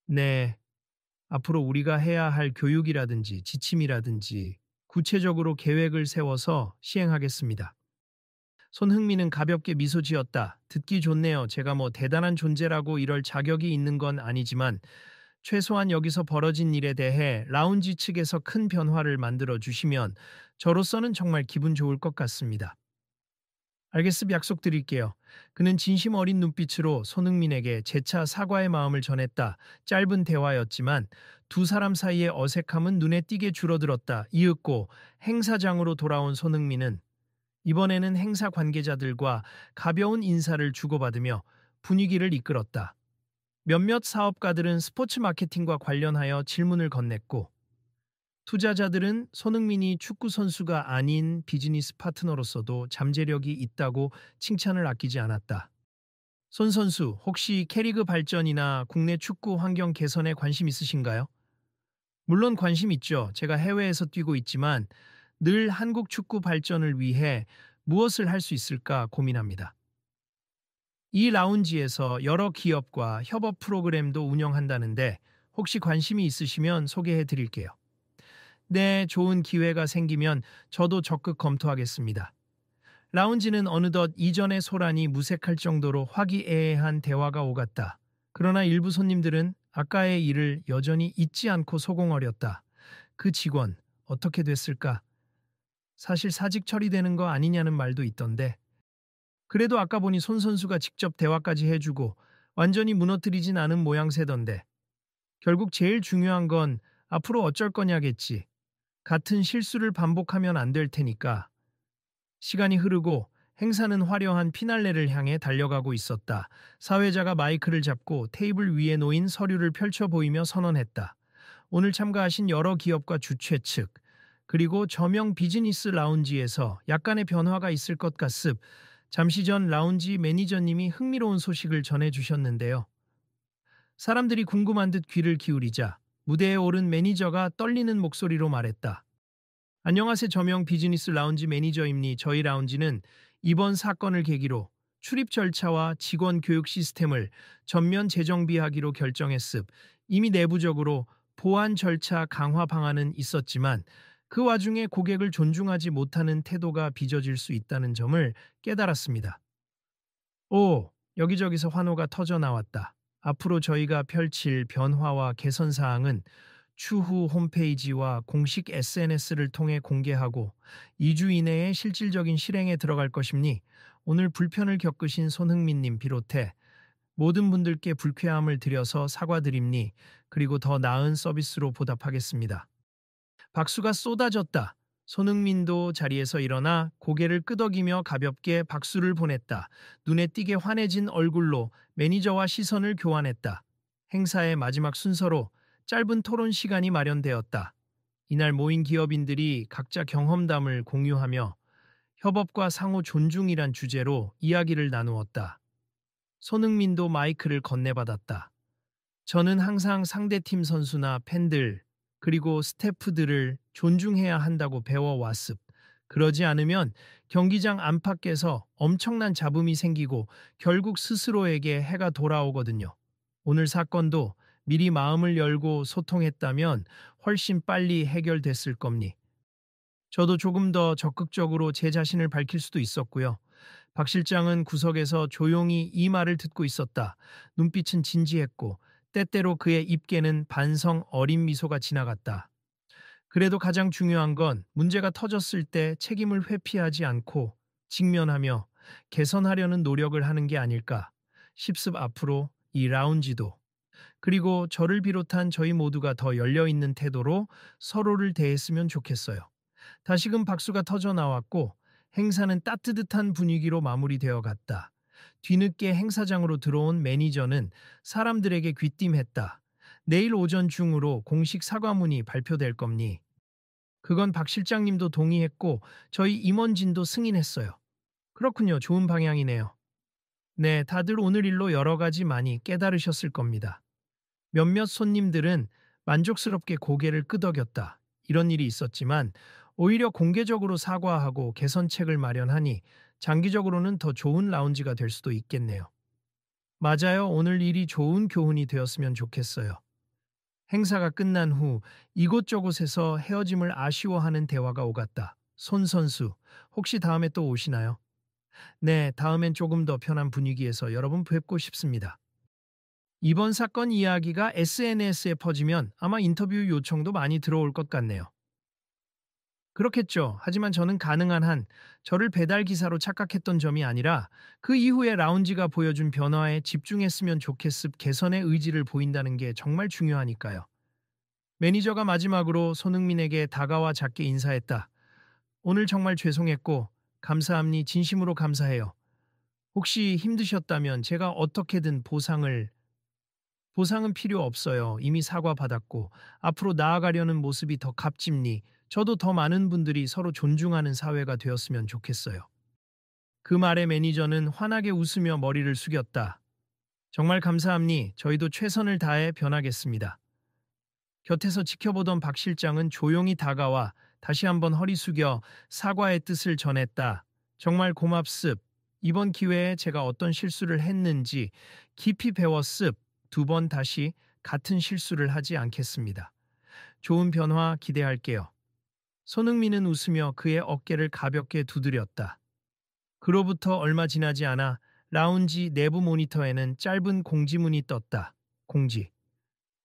네, 앞으로 우리가 해야 할 교육이라든지 지침이라든지 구체적으로 계획을 세워서 시행하겠습니다. 손흥민은 가볍게 미소 지었다. 듣기 좋네요. 제가 뭐 대단한 존재라고 이럴 자격이 있는 건 아니지만 최소한 여기서 벌어진 일에 대해 라운지 측에서 큰 변화를 만들어 주시면 저로서는 정말 기분 좋을 것 같습니다. 알겠습니다. 약속드릴게요. 그는 진심 어린 눈빛으로 손흥민에게 재차 사과의 마음을 전했다. 짧은 대화였지만 두 사람 사이의 어색함은 눈에 띄게 줄어들었다. 이윽고 행사장으로 돌아온 손흥민은 이번에는 행사 관계자들과 가벼운 인사를 주고받으며 분위기를 이끌었다. 몇몇 사업가들은 스포츠 마케팅과 관련하여 질문을 건넸고 투자자들은 손흥민이 축구 선수가 아닌 비즈니스 파트너로서도 잠재력이 있다고 칭찬을 아끼지 않았다. 손 선수, 혹시 K리그 발전이나 국내 축구 환경 개선에 관심 있으신가요? 물론 관심 있죠. 제가 해외에서 뛰고 있지만 늘 한국 축구 발전을 위해 무엇을 할 수 있을까 고민합니다. 이 라운지에서 여러 기업과 협업 프로그램도 운영한다는데 혹시 관심이 있으시면 소개해 드릴게요. 네, 좋은 기회가 생기면 저도 적극 검토하겠습니다. 라운지는 어느덧 이전의 소란이 무색할 정도로 화기애애한 대화가 오갔다. 그러나 일부 손님들은 아까의 일을 여전히 잊지 않고 소공어렸다. 그 직원, 어떻게 됐을까? 사실 사직 처리되는 거 아니냐는 말도 있던데. 그래도 아까 보니 손 선수가 직접 대화까지 해주고 완전히 무너뜨리진 않은 모양새던데. 결국 제일 중요한 건 앞으로 어쩔 거냐겠지. 같은 실수를 반복하면 안 될 테니까. 시간이 흐르고 행사는 화려한 피날레를 향해 달려가고 있었다. 사회자가 마이크를 잡고 테이블 위에 놓인 서류를 펼쳐 보이며 선언했다. 오늘 참가하신 여러 기업과 주최 측, 그리고 저명 비즈니스 라운지에서 약간의 변화가 있을 것 같습. 잠시 전 라운지 매니저님이 흥미로운 소식을 전해주셨는데요. 사람들이 궁금한 듯 귀를 기울이자 무대에 오른 매니저가 떨리는 목소리로 말했다. 안녕하세요. 저명 비즈니스 라운지 매니저입니. 저희 라운지는 이번 사건을 계기로 출입 절차와 직원 교육 시스템을 전면 재정비하기로 결정했습. 이미 내부적으로 보안 절차 강화 방안은 있었지만 그 와중에 고객을 존중하지 못하는 태도가 빚어질 수 있다는 점을 깨달았습니다. 오, 여기저기서 환호가 터져 나왔다. 앞으로 저희가 펼칠 변화와 개선 사항은 추후 홈페이지와 공식 SNS를 통해 공개하고 2주 이내에 실질적인 실행에 들어갈 것입니. 오늘 불편을 겪으신 손흥민님 비롯해 모든 분들께 불쾌함을 드려서 사과드립니. 그리고 더 나은 서비스로 보답하겠습니다. 박수가 쏟아졌다. 손흥민도 자리에서 일어나 고개를 끄덕이며 가볍게 박수를 보냈다. 눈에 띄게 환해진 얼굴로 매니저와 시선을 교환했다. 행사의 마지막 순서로 짧은 토론 시간이 마련되었다. 이날 모인 기업인들이 각자 경험담을 공유하며 협업과 상호 존중이란 주제로 이야기를 나누었다. 손흥민도 마이크를 건네받았다. 저는 항상 상대팀 선수나 팬들, 그리고 스태프들을 존중해야 한다고 배워왔습. 그러지 않으면 경기장 안팎에서 엄청난 잡음이 생기고 결국 스스로에게 해가 돌아오거든요. 오늘 사건도 미리 마음을 열고 소통했다면 훨씬 빨리 해결됐을 겁니. 저도 조금 더 적극적으로 제 자신을 밝힐 수도 있었고요. 박 실장은 구석에서 조용히 이 말을 듣고 있었다. 눈빛은 진지했고 때때로 그의 입계는 반성 어린 미소가 지나갔다. 그래도 가장 중요한 건 문제가 터졌을 때 책임을 회피하지 않고 직면하며 개선하려는 노력을 하는 게 아닐까. 십습 앞으로 이 라운지도 그리고 저를 비롯한 저희 모두가 더 열려있는 태도로 서로를 대했으면 좋겠어요. 다시금 박수가 터져 나왔고 행사는 따뜻한 분위기로 마무리되어 갔다. 뒤늦게 행사장으로 들어온 매니저는 사람들에게 귀띔했다. 내일 오전 중으로 공식 사과문이 발표될 겁니. 그건 박 실장님도 동의했고 저희 임원진도 승인했어요. 그렇군요. 좋은 방향이네요. 네, 다들 오늘 일로 여러 가지 많이 깨달으셨을 겁니다. 몇몇 손님들은 만족스럽게 고개를 끄덕였다. 이런 일이 있었지만 오히려 공개적으로 사과하고 개선책을 마련하니 장기적으로는 더 좋은 라운지가 될 수도 있겠네요. 맞아요. 오늘 일이 좋은 교훈이 되었으면 좋겠어요. 행사가 끝난 후 이곳저곳에서 헤어짐을 아쉬워하는 대화가 오갔다. 손 선수, 혹시 다음에 또 오시나요? 네, 다음엔 조금 더 편한 분위기에서 여러분 뵙고 싶습니다. 이번 사건 이야기가 SNS에 퍼지면 아마 인터뷰 요청도 많이 들어올 것 같네요. 그렇겠죠. 하지만 저는 가능한 한 저를 배달 기사로 착각했던 점이 아니라 그 이후에 라운지가 보여준 변화에 집중했으면 좋겠습. 개선의 의지를 보인다는 게 정말 중요하니까요. 매니저가 마지막으로 손흥민에게 다가와 작게 인사했다. 오늘 정말 죄송했고 감사합니. 진심으로 감사해요. 혹시 힘드셨다면 제가 어떻게든 보상을 보상은 필요 없어요. 이미 사과받았고 앞으로 나아가려는 모습이 더 값집니. 저도 더 많은 분들이 서로 존중하는 사회가 되었으면 좋겠어요. 그 말에 매니저는 환하게 웃으며 머리를 숙였다. 정말 감사합니. 저희도 최선을 다해 변하겠습니다. 곁에서 지켜보던 박 실장은 조용히 다가와 다시 한번 허리 숙여 사과의 뜻을 전했다. 정말 고맙습. 이번 기회에 제가 어떤 실수를 했는지 깊이 배웠습. 두 번 다시 같은 실수를 하지 않겠습니다. 좋은 변화 기대할게요. 손흥민은 웃으며 그의 어깨를 가볍게 두드렸다. 그로부터 얼마 지나지 않아 라운지 내부 모니터에는 짧은 공지문이 떴다. 공지.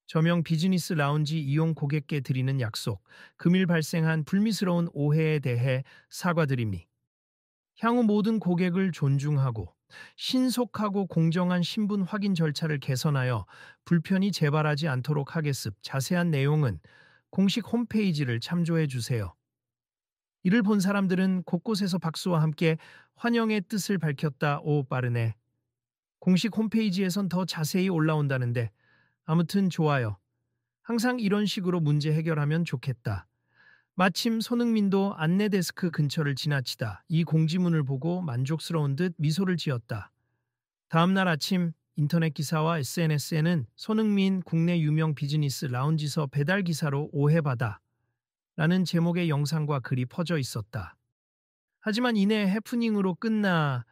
저명 비즈니스 라운지 이용 고객께 드리는 약속. 금일 발생한 불미스러운 오해에 대해 사과드립니. 향후 모든 고객을 존중하고 신속하고 공정한 신분 확인 절차를 개선하여 불편이 재발하지 않도록 하겠습. 자세한 내용은 공식 홈페이지를 참조해 주세요. 이를 본 사람들은 곳곳에서 박수와 함께 환영의 뜻을 밝혔다. 오, 빠르네. 공식 홈페이지에선 더 자세히 올라온다는데 아무튼 좋아요. 항상 이런 식으로 문제 해결하면 좋겠다. 마침 손흥민도 안내 데스크 근처를 지나치다 이 공지문을 보고 만족스러운 듯 미소를 지었다. 다음 날 아침 인터넷 기사와 SNS에는 손흥민 국내 유명 비즈니스 라운지서 배달 기사로 오해받아 라는 제목의 영상과 글이 퍼져 있었다. 하지만 이내 해프닝으로 끝나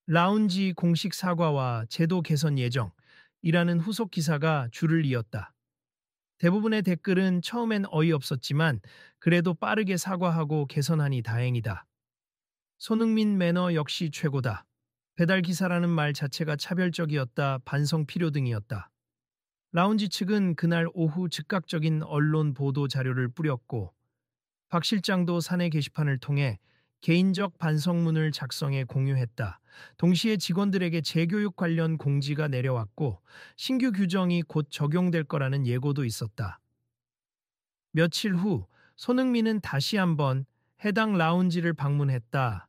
라운지 공식 사과와 제도 개선 예정이라는 후속 기사가 줄을 이었다. 대부분의 댓글은 처음엔 어이없었지만 그래도 빠르게 사과하고 개선하니 다행이다. 손흥민 매너 역시 최고다. 배달 기사라는 말 자체가 차별적이었다. 반성 필요 등이었다. 라운지 측은 그날 오후 즉각적인 언론 보도 자료를 뿌렸고 박 실장도 사내 게시판을 통해 개인적 반성문을 작성해 공유했다. 동시에 직원들에게 재교육 관련 공지가 내려왔고 신규 규정이 곧 적용될 거라는 예고도 있었다. 며칠 후 손흥민은 다시 한번 해당 라운지를 방문했다.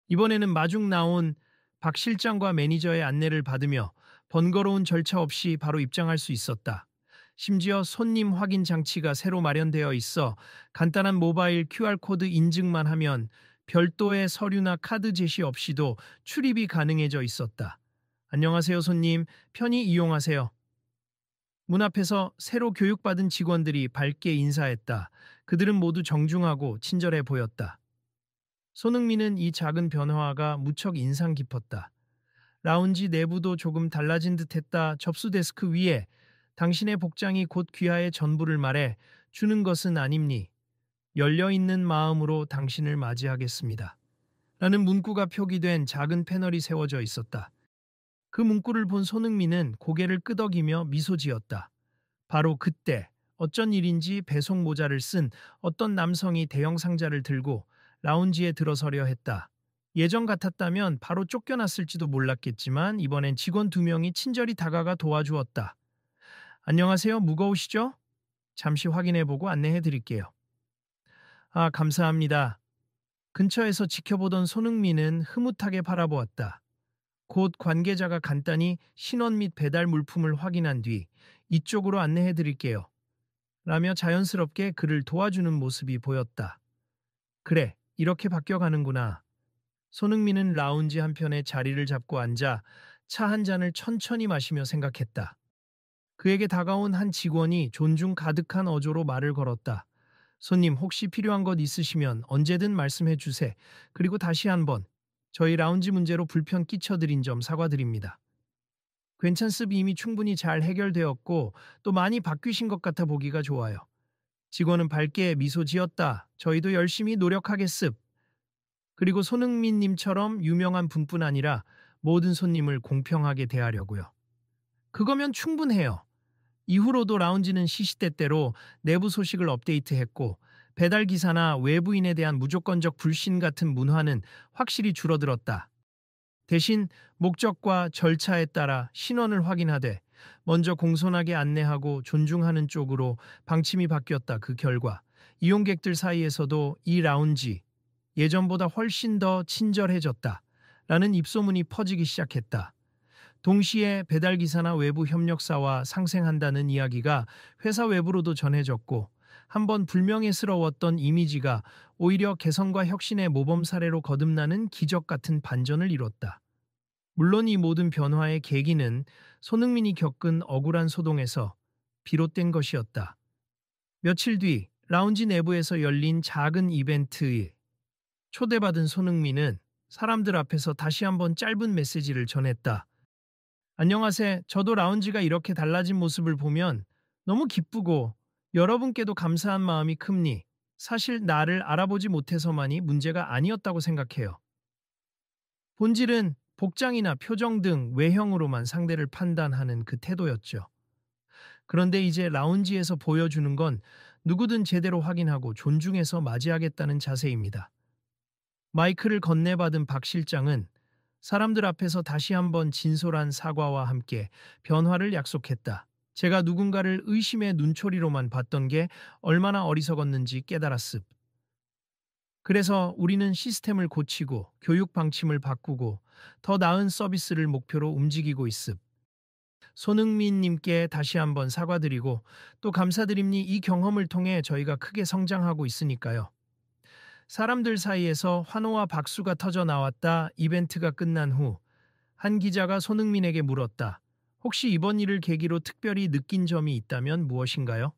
이번에는 마중 나온 박 실장과 매니저의 안내를 받으며 번거로운 절차 없이 바로 입장할 수 있었다. 심지어 손님 확인 장치가 새로 마련되어 있어 간단한 모바일 QR코드 인증만 하면 별도의 서류나 카드 제시 없이도 출입이 가능해져 있었다. 안녕하세요 손님, 편히 이용하세요. 문 앞에서 새로 교육받은 직원들이 밝게 인사했다. 그들은 모두 정중하고 친절해 보였다. 손흥민은 이 작은 변화가 무척 인상 깊었다. 라운지 내부도 조금 달라진 듯했다. 접수 데스크 위에 당신의 복장이 곧 귀하의 전부를 말해 주는 것은 아닙니. 열려있는 마음으로 당신을 맞이하겠습니다. 라는 문구가 표기된 작은 패널이 세워져 있었다. 그 문구를 본 손흥민은 고개를 끄덕이며 미소 지었다. 바로 그때 어쩐 일인지 배송 모자를 쓴 어떤 남성이 대형 상자를 들고 라운지에 들어서려 했다. 예전 같았다면 바로 쫓겨났을지도 몰랐겠지만 이번엔 직원 2명이 친절히 다가가 도와주었다. 안녕하세요. 무거우시죠? 잠시 확인해보고 안내해드릴게요. 아, 감사합니다. 근처에서 지켜보던 손흥민은 흐뭇하게 바라보았다. 곧 관계자가 간단히 신원 및 배달 물품을 확인한 뒤 이쪽으로 안내해드릴게요. 라며 자연스럽게 그를 도와주는 모습이 보였다. 그래, 이렇게 바뀌어가는구나. 손흥민은 라운지 한편에 자리를 잡고 앉아 차 한 잔을 천천히 마시며 생각했다. 그에게 다가온 한 직원이 존중 가득한 어조로 말을 걸었다. 손님 혹시 필요한 것 있으시면 언제든 말씀해 주세요. 그리고 다시 한번 저희 라운지 문제로 불편 끼쳐드린 점 사과드립니다. 괜찮습. 이미 충분히 잘 해결되었고 또 많이 바뀌신 것 같아 보기가 좋아요. 직원은 밝게 미소 지었다. 저희도 열심히 노력하겠습. 그리고 손흥민님처럼 유명한 분뿐 아니라 모든 손님을 공평하게 대하려고요. 그거면 충분해요. 이후로도 라운지는 시시때때로 내부 소식을 업데이트했고 배달 기사나 외부인에 대한 무조건적 불신 같은 문화는 확실히 줄어들었다. 대신 목적과 절차에 따라 신원을 확인하되 먼저 공손하게 안내하고 존중하는 쪽으로 방침이 바뀌었다. 그 결과 이용객들 사이에서도 이 라운지 예전보다 훨씬 더 친절해졌다. 라는 입소문이 퍼지기 시작했다. 동시에 배달기사나 외부 협력사와 상생한다는 이야기가 회사 외부로도 전해졌고, 한번 불명예스러웠던 이미지가 오히려 개선과 혁신의 모범 사례로 거듭나는 기적 같은 반전을 이뤘다. 물론 이 모든 변화의 계기는 손흥민이 겪은 억울한 소동에서 비롯된 것이었다. 며칠 뒤 라운지 내부에서 열린 작은 이벤트에 초대받은 손흥민은 사람들 앞에서 다시 한번 짧은 메시지를 전했다. 안녕하세요. 저도 라운지가 이렇게 달라진 모습을 보면 너무 기쁘고 여러분께도 감사한 마음이 큽니. 사실 나를 알아보지 못해서만이 문제가 아니었다고 생각해요. 본질은 복장이나 표정 등 외형으로만 상대를 판단하는 그 태도였죠. 그런데 이제 라운지에서 보여주는 건 누구든 제대로 확인하고 존중해서 맞이하겠다는 자세입니다. 마이크를 건네받은 박 실장은 사람들 앞에서 다시 한번 진솔한 사과와 함께 변화를 약속했다. 제가 누군가를 의심의 눈초리로만 봤던 게 얼마나 어리석었는지 깨달았습. 그래서 우리는 시스템을 고치고 교육 방침을 바꾸고 더 나은 서비스를 목표로 움직이고 있습. 손흥민 님께 다시 한번 사과드리고 또 감사드립니. 이 경험을 통해 저희가 크게 성장하고 있으니까요. 사람들 사이에서 환호와 박수가 터져 나왔다. 이벤트가 끝난 후 한 기자가 손흥민에게 물었다. 혹시 이번 일을 계기로 특별히 느낀 점이 있다면 무엇인가요?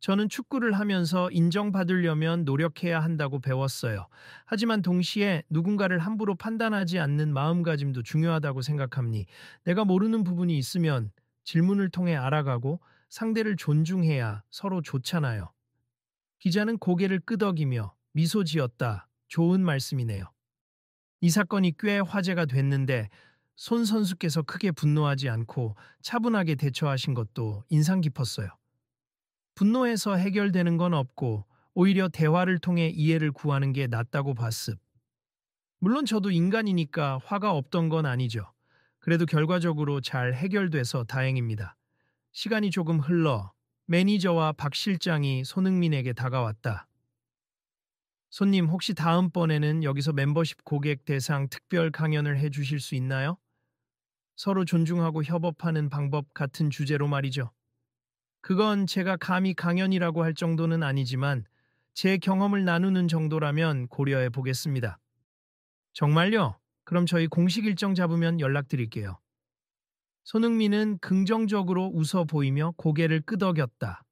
저는 축구를 하면서 인정받으려면 노력해야 한다고 배웠어요. 하지만 동시에 누군가를 함부로 판단하지 않는 마음가짐도 중요하다고 생각합니. 내가 모르는 부분이 있으면 질문을 통해 알아가고 상대를 존중해야 서로 좋잖아요. 기자는 고개를 끄덕이며 미소 지었다. 좋은 말씀이네요. 이 사건이 꽤 화제가 됐는데 손 선수께서 크게 분노하지 않고 차분하게 대처하신 것도 인상 깊었어요. 분노해서 해결되는 건 없고 오히려 대화를 통해 이해를 구하는 게 낫다고 봤습. 물론 저도 인간이니까 화가 없던 건 아니죠. 그래도 결과적으로 잘 해결돼서 다행입니다. 시간이 조금 흘러 매니저와 박 실장이 손흥민에게 다가왔다. 손님, 혹시 다음번에는 여기서 멤버십 고객 대상 특별 강연을 해주실 수 있나요? 서로 존중하고 협업하는 방법 같은 주제로 말이죠. 그건 제가 감히 강연이라고 할 정도는 아니지만 제 경험을 나누는 정도라면 고려해 보겠습니다. 정말요? 그럼 저희 공식 일정 잡으면 연락드릴게요. 손흥민은 긍정적으로 웃어 보이며 고개를 끄덕였다.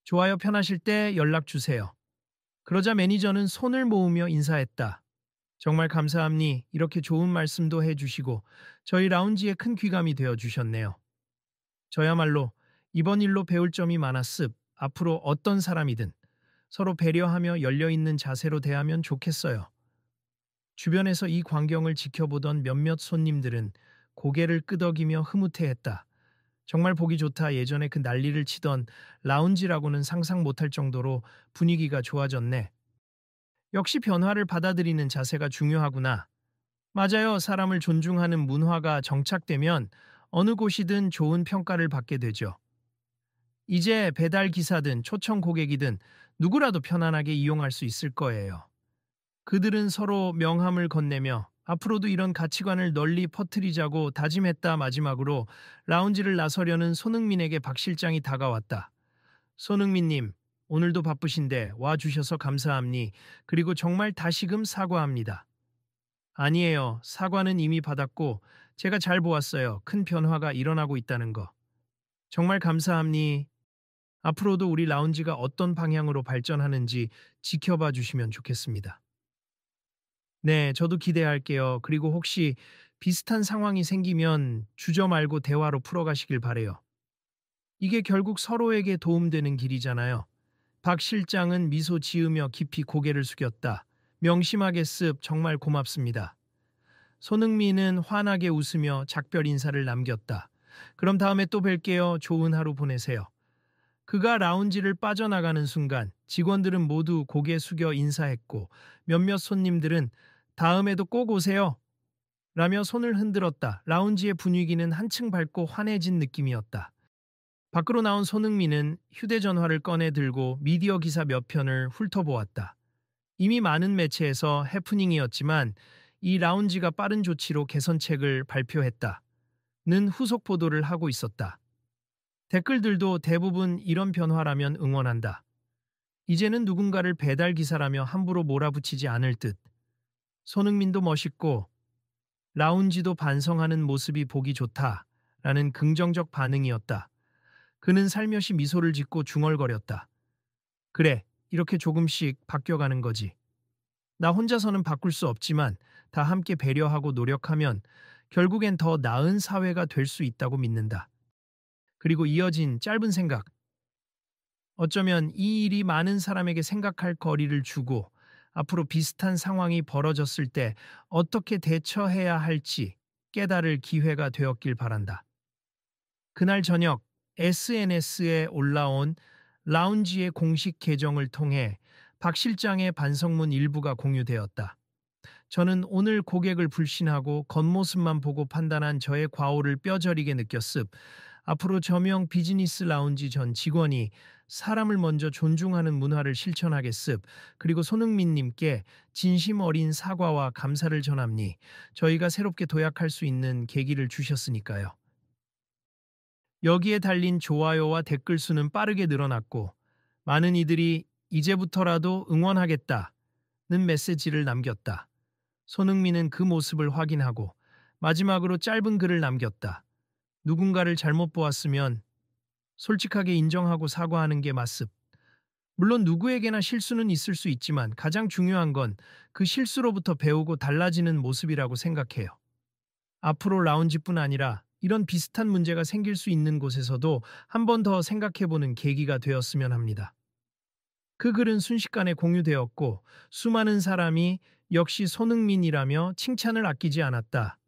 좋아요, 편하실 때 연락 주세요. 그러자 매니저는 손을 모으며 인사했다. 정말 감사합니. 이렇게 좋은 말씀도 해주시고 저희 라운지에 큰 귀감이 되어 주셨네요. 저야말로 이번 일로 배울 점이 많았습. 앞으로 어떤 사람이든 서로 배려하며 열려있는 자세로 대하면 좋겠어요. 주변에서 이 광경을 지켜보던 몇몇 손님들은 고개를 끄덕이며 흐뭇해했다. 정말 보기 좋다. 예전에 그 난리를 치던 라운지라고는 상상 못할 정도로 분위기가 좋아졌네. 역시 변화를 받아들이는 자세가 중요하구나. 맞아요. 사람을 존중하는 문화가 정착되면 어느 곳이든 좋은 평가를 받게 되죠. 이제 배달 기사든 초청 고객이든 누구라도 편안하게 이용할 수 있을 거예요. 그들은 서로 명함을 건네며 앞으로도 이런 가치관을 널리 퍼뜨리자고 다짐했다. 마지막으로 라운지를 나서려는 손흥민에게 박 실장이 다가왔다. 손흥민님, 오늘도 바쁘신데 와주셔서 감사합니. 그리고 정말 다시금 사과합니다. 아니에요. 사과는 이미 받았고 제가 잘 보았어요. 큰 변화가 일어나고 있다는 거. 정말 감사합니. 앞으로도 우리 라운지가 어떤 방향으로 발전하는지 지켜봐 주시면 좋겠습니다. 네, 저도 기대할게요. 그리고 혹시 비슷한 상황이 생기면 주저 말고 대화로 풀어가시길 바래요. 이게 결국 서로에게 도움되는 길이잖아요. 박 실장은 미소 지으며 깊이 고개를 숙였다. 명심하겠습. 정말 고맙습니다. 손흥민은 환하게 웃으며 작별 인사를 남겼다. 그럼 다음에 또 뵐게요. 좋은 하루 보내세요. 그가 라운지를 빠져나가는 순간 직원들은 모두 고개 숙여 인사했고 몇몇 손님들은 다음에도 꼭 오세요 라며 손을 흔들었다. 라운지의 분위기는 한층 밝고 환해진 느낌이었다. 밖으로 나온 손흥민은 휴대전화를 꺼내 들고 미디어 기사 몇 편을 훑어보았다. 이미 많은 매체에서 해프닝이었지만 이 라운지가 빠른 조치로 개선책을 발표했다. 는 후속 보도를 하고 있었다. 댓글들도 대부분 이런 변화라면 응원한다. 이제는 누군가를 배달 기사라며 함부로 몰아붙이지 않을 듯. 손흥민도 멋있고 라운지도 반성하는 모습이 보기 좋다. 라는 긍정적 반응이었다. 그는 살며시 미소를 짓고 중얼거렸다. 그래, 이렇게 조금씩 바뀌어가는 거지. 나 혼자서는 바꿀 수 없지만 다 함께 배려하고 노력하면 결국엔 더 나은 사회가 될 수 있다고 믿는다. 그리고 이어진 짧은 생각. 어쩌면 이 일이 많은 사람에게 생각할 거리를 주고 앞으로 비슷한 상황이 벌어졌을 때 어떻게 대처해야 할지 깨달을 기회가 되었길 바란다. 그날 저녁 SNS에 올라온 라운지의 공식 계정을 통해 박 실장의 반성문 일부가 공유되었다. 저는 오늘 고객을 불신하고 겉모습만 보고 판단한 저의 과오를 뼈저리게 느꼈습. 앞으로 저명 비즈니스 라운지 전 직원이 사람을 먼저 존중하는 문화를 실천하겠습. 그리고 손흥민님께 진심 어린 사과와 감사를 전합니. 저희가 새롭게 도약할 수 있는 계기를 주셨으니까요. 여기에 달린 좋아요와 댓글 수는 빠르게 늘어났고 많은 이들이 이제부터라도 응원하겠다는 메시지를 남겼다. 손흥민은 그 모습을 확인하고 마지막으로 짧은 글을 남겼다. 누군가를 잘못 보았으면 솔직하게 인정하고 사과하는 게 맞습. 물론 누구에게나 실수는 있을 수 있지만 가장 중요한 건 그 실수로부터 배우고 달라지는 모습이라고 생각해요. 앞으로 라운지뿐 아니라 이런 비슷한 문제가 생길 수 있는 곳에서도 한 번 더 생각해보는 계기가 되었으면 합니다. 그 글은 순식간에 공유되었고 수많은 사람이 역시 손흥민이라며 칭찬을 아끼지 않았다.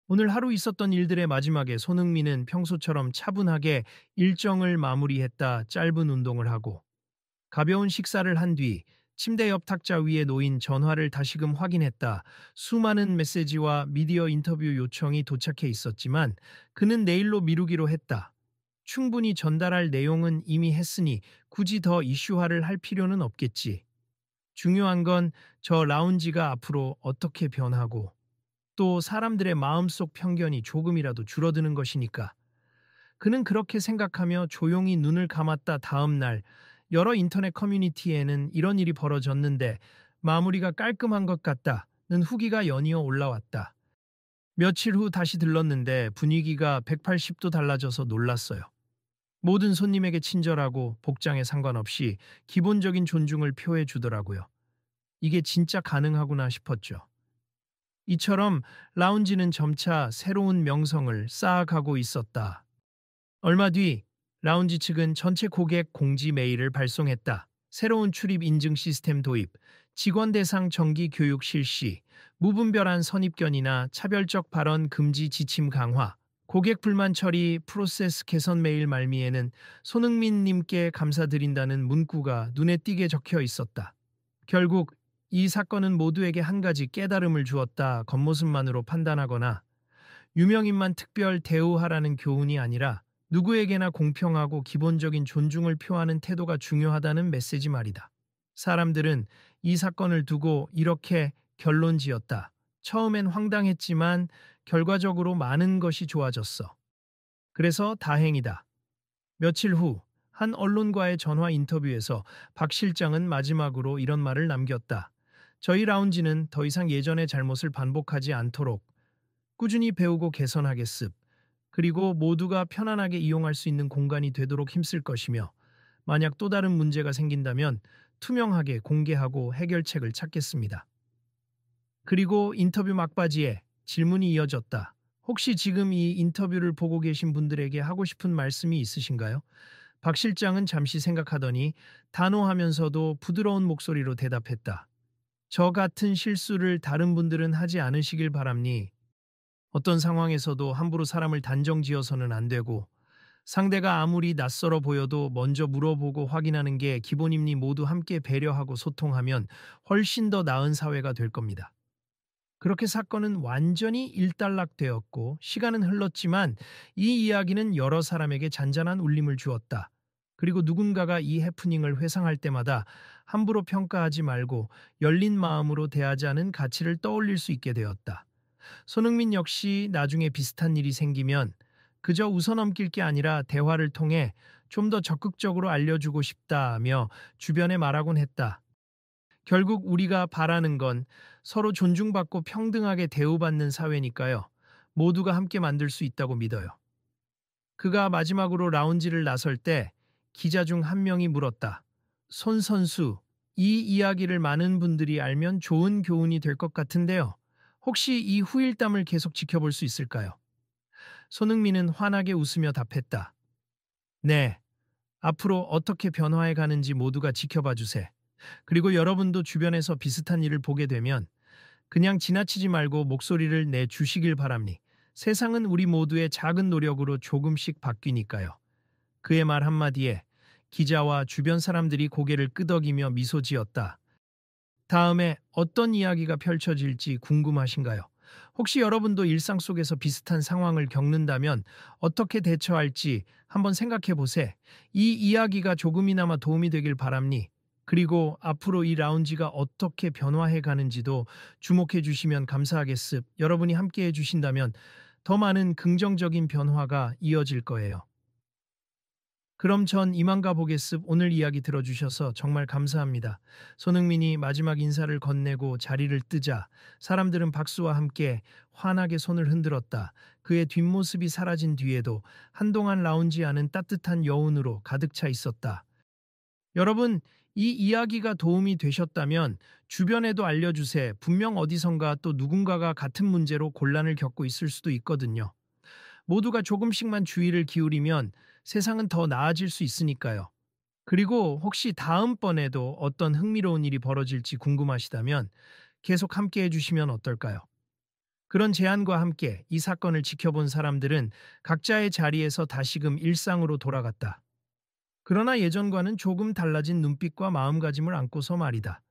오늘 하루 있었던 일들의 마지막에 손흥민은 평소처럼 차분하게 일정을 마무리했다. 짧은 운동을 하고 가벼운 식사를 한 뒤 침대 옆 탁자 위에 놓인 전화를 다시금 확인했다. 수많은 메시지와 미디어 인터뷰 요청이 도착해 있었지만 그는 내일로 미루기로 했다. 충분히 전달할 내용은 이미 했으니 굳이 더 이슈화를 할 필요는 없겠지. 중요한 건 저 라운지가 앞으로 어떻게 변하고 또 사람들의 마음속 편견이 조금이라도 줄어드는 것이니까. 그는 그렇게 생각하며 조용히 눈을 감았다. 다음 날 여러 인터넷 커뮤니티에는 이런 일이 벌어졌는데 마무리가 깔끔한 것 같다는 후기가 연이어 올라왔다. 며칠 후 다시 들렀는데 분위기가 180도 달라져서 놀랐어요. 모든 손님에게 친절하고 복장에 상관없이 기본적인 존중을 표해 주더라고요. 이게 진짜 가능하구나 싶었죠. 이처럼 라운지는 점차 새로운 명성을 쌓아가고 있었다. 얼마 뒤 라운지 측은 전체 고객 공지 메일을 발송했다. 새로운 출입 인증 시스템 도입, 직원 대상 정기 교육 실시, 무분별한 선입견이나 차별적 발언 금지 지침 강화, 고객 불만 처리 프로세스 개선 메일 말미에는 손흥민님께 감사드린다는 문구가 눈에 띄게 적혀 있었다. 결국 이 사건은 모두에게 한 가지 깨달음을 주었다. 겉모습만으로 판단하거나 유명인만 특별 대우하라는 교훈이 아니라 누구에게나 공평하고 기본적인 존중을 표하는 태도가 중요하다는 메시지 말이다. 사람들은 이 사건을 두고 이렇게 결론 지었다. 처음엔 황당했지만 결과적으로 많은 것이 좋아졌어. 그래서 다행이다. 며칠 후 한 언론과의 전화 인터뷰에서 박 실장은 마지막으로 이런 말을 남겼다. 저희 라운지는 더 이상 예전의 잘못을 반복하지 않도록 꾸준히 배우고 개선하겠습. 그리고 모두가 편안하게 이용할 수 있는 공간이 되도록 힘쓸 것이며 만약 또 다른 문제가 생긴다면 투명하게 공개하고 해결책을 찾겠습니다. 그리고 인터뷰 막바지에 질문이 이어졌다. 혹시 지금 이 인터뷰를 보고 계신 분들에게 하고 싶은 말씀이 있으신가요? 박 실장은 잠시 생각하더니 단호하면서도 부드러운 목소리로 대답했다. 저 같은 실수를 다른 분들은 하지 않으시길 바랍니. 어떤 상황에서도 함부로 사람을 단정지어서는 안 되고 상대가 아무리 낯설어 보여도 먼저 물어보고 확인하는 게 기본입니. 모두 함께 배려하고 소통하면 훨씬 더 나은 사회가 될 겁니다. 그렇게 사건은 완전히 일단락되었고 시간은 흘렀지만 이 이야기는 여러 사람에게 잔잔한 울림을 주었다. 그리고 누군가가 이 해프닝을 회상할 때마다 함부로 평가하지 말고 열린 마음으로 대하자는 가치를 떠올릴 수 있게 되었다. 손흥민 역시 나중에 비슷한 일이 생기면 그저 웃어넘길 게 아니라 대화를 통해 좀 더 적극적으로 알려주고 싶다며 주변에 말하곤 했다. 결국 우리가 바라는 건 서로 존중받고 평등하게 대우받는 사회니까요. 모두가 함께 만들 수 있다고 믿어요. 그가 마지막으로 라운지를 나설 때 기자 중 한 명이 물었다. 손 선수, 이 이야기를 많은 분들이 알면 좋은 교훈이 될 것 같은데요. 혹시 이 후일담을 계속 지켜볼 수 있을까요? 손흥민은 환하게 웃으며 답했다. 네, 앞으로 어떻게 변화해 가는지 모두가 지켜봐 주세. 그리고 여러분도 주변에서 비슷한 일을 보게 되면 그냥 지나치지 말고 목소리를 내 주시길 바랍니. 세상은 우리 모두의 작은 노력으로 조금씩 바뀌니까요. 그의 말 한마디에 기자와 주변 사람들이 고개를 끄덕이며 미소 지었다. 다음에 어떤 이야기가 펼쳐질지 궁금하신가요? 혹시 여러분도 일상 속에서 비슷한 상황을 겪는다면 어떻게 대처할지 한번 생각해 보세요. 이 이야기가 조금이나마 도움이 되길 바랍니. 그리고 앞으로 이 라운지가 어떻게 변화해 가는지도 주목해 주시면 감사하겠습. 여러분이 함께 해 주신다면 더 많은 긍정적인 변화가 이어질 거예요. 그럼 전 이만 가보겠습. 오늘 이야기 들어주셔서 정말 감사합니다. 손흥민이 마지막 인사를 건네고 자리를 뜨자 사람들은 박수와 함께 환하게 손을 흔들었다. 그의 뒷모습이 사라진 뒤에도 한동안 라운지 안은 따뜻한 여운으로 가득 차 있었다. 여러분, 이 이야기가 도움이 되셨다면 주변에도 알려주세요. 분명 어디선가 또 누군가가 같은 문제로 곤란을 겪고 있을 수도 있거든요. 모두가 조금씩만 주의를 기울이면 세상은 더 나아질 수 있으니까요. 그리고 혹시 다음번에도 어떤 흥미로운 일이 벌어질지 궁금하시다면 계속 함께 해주시면 어떨까요? 그런 제안과 함께 이 사건을 지켜본 사람들은 각자의 자리에서 다시금 일상으로 돌아갔다. 그러나 예전과는 조금 달라진 눈빛과 마음가짐을 안고서 말이다.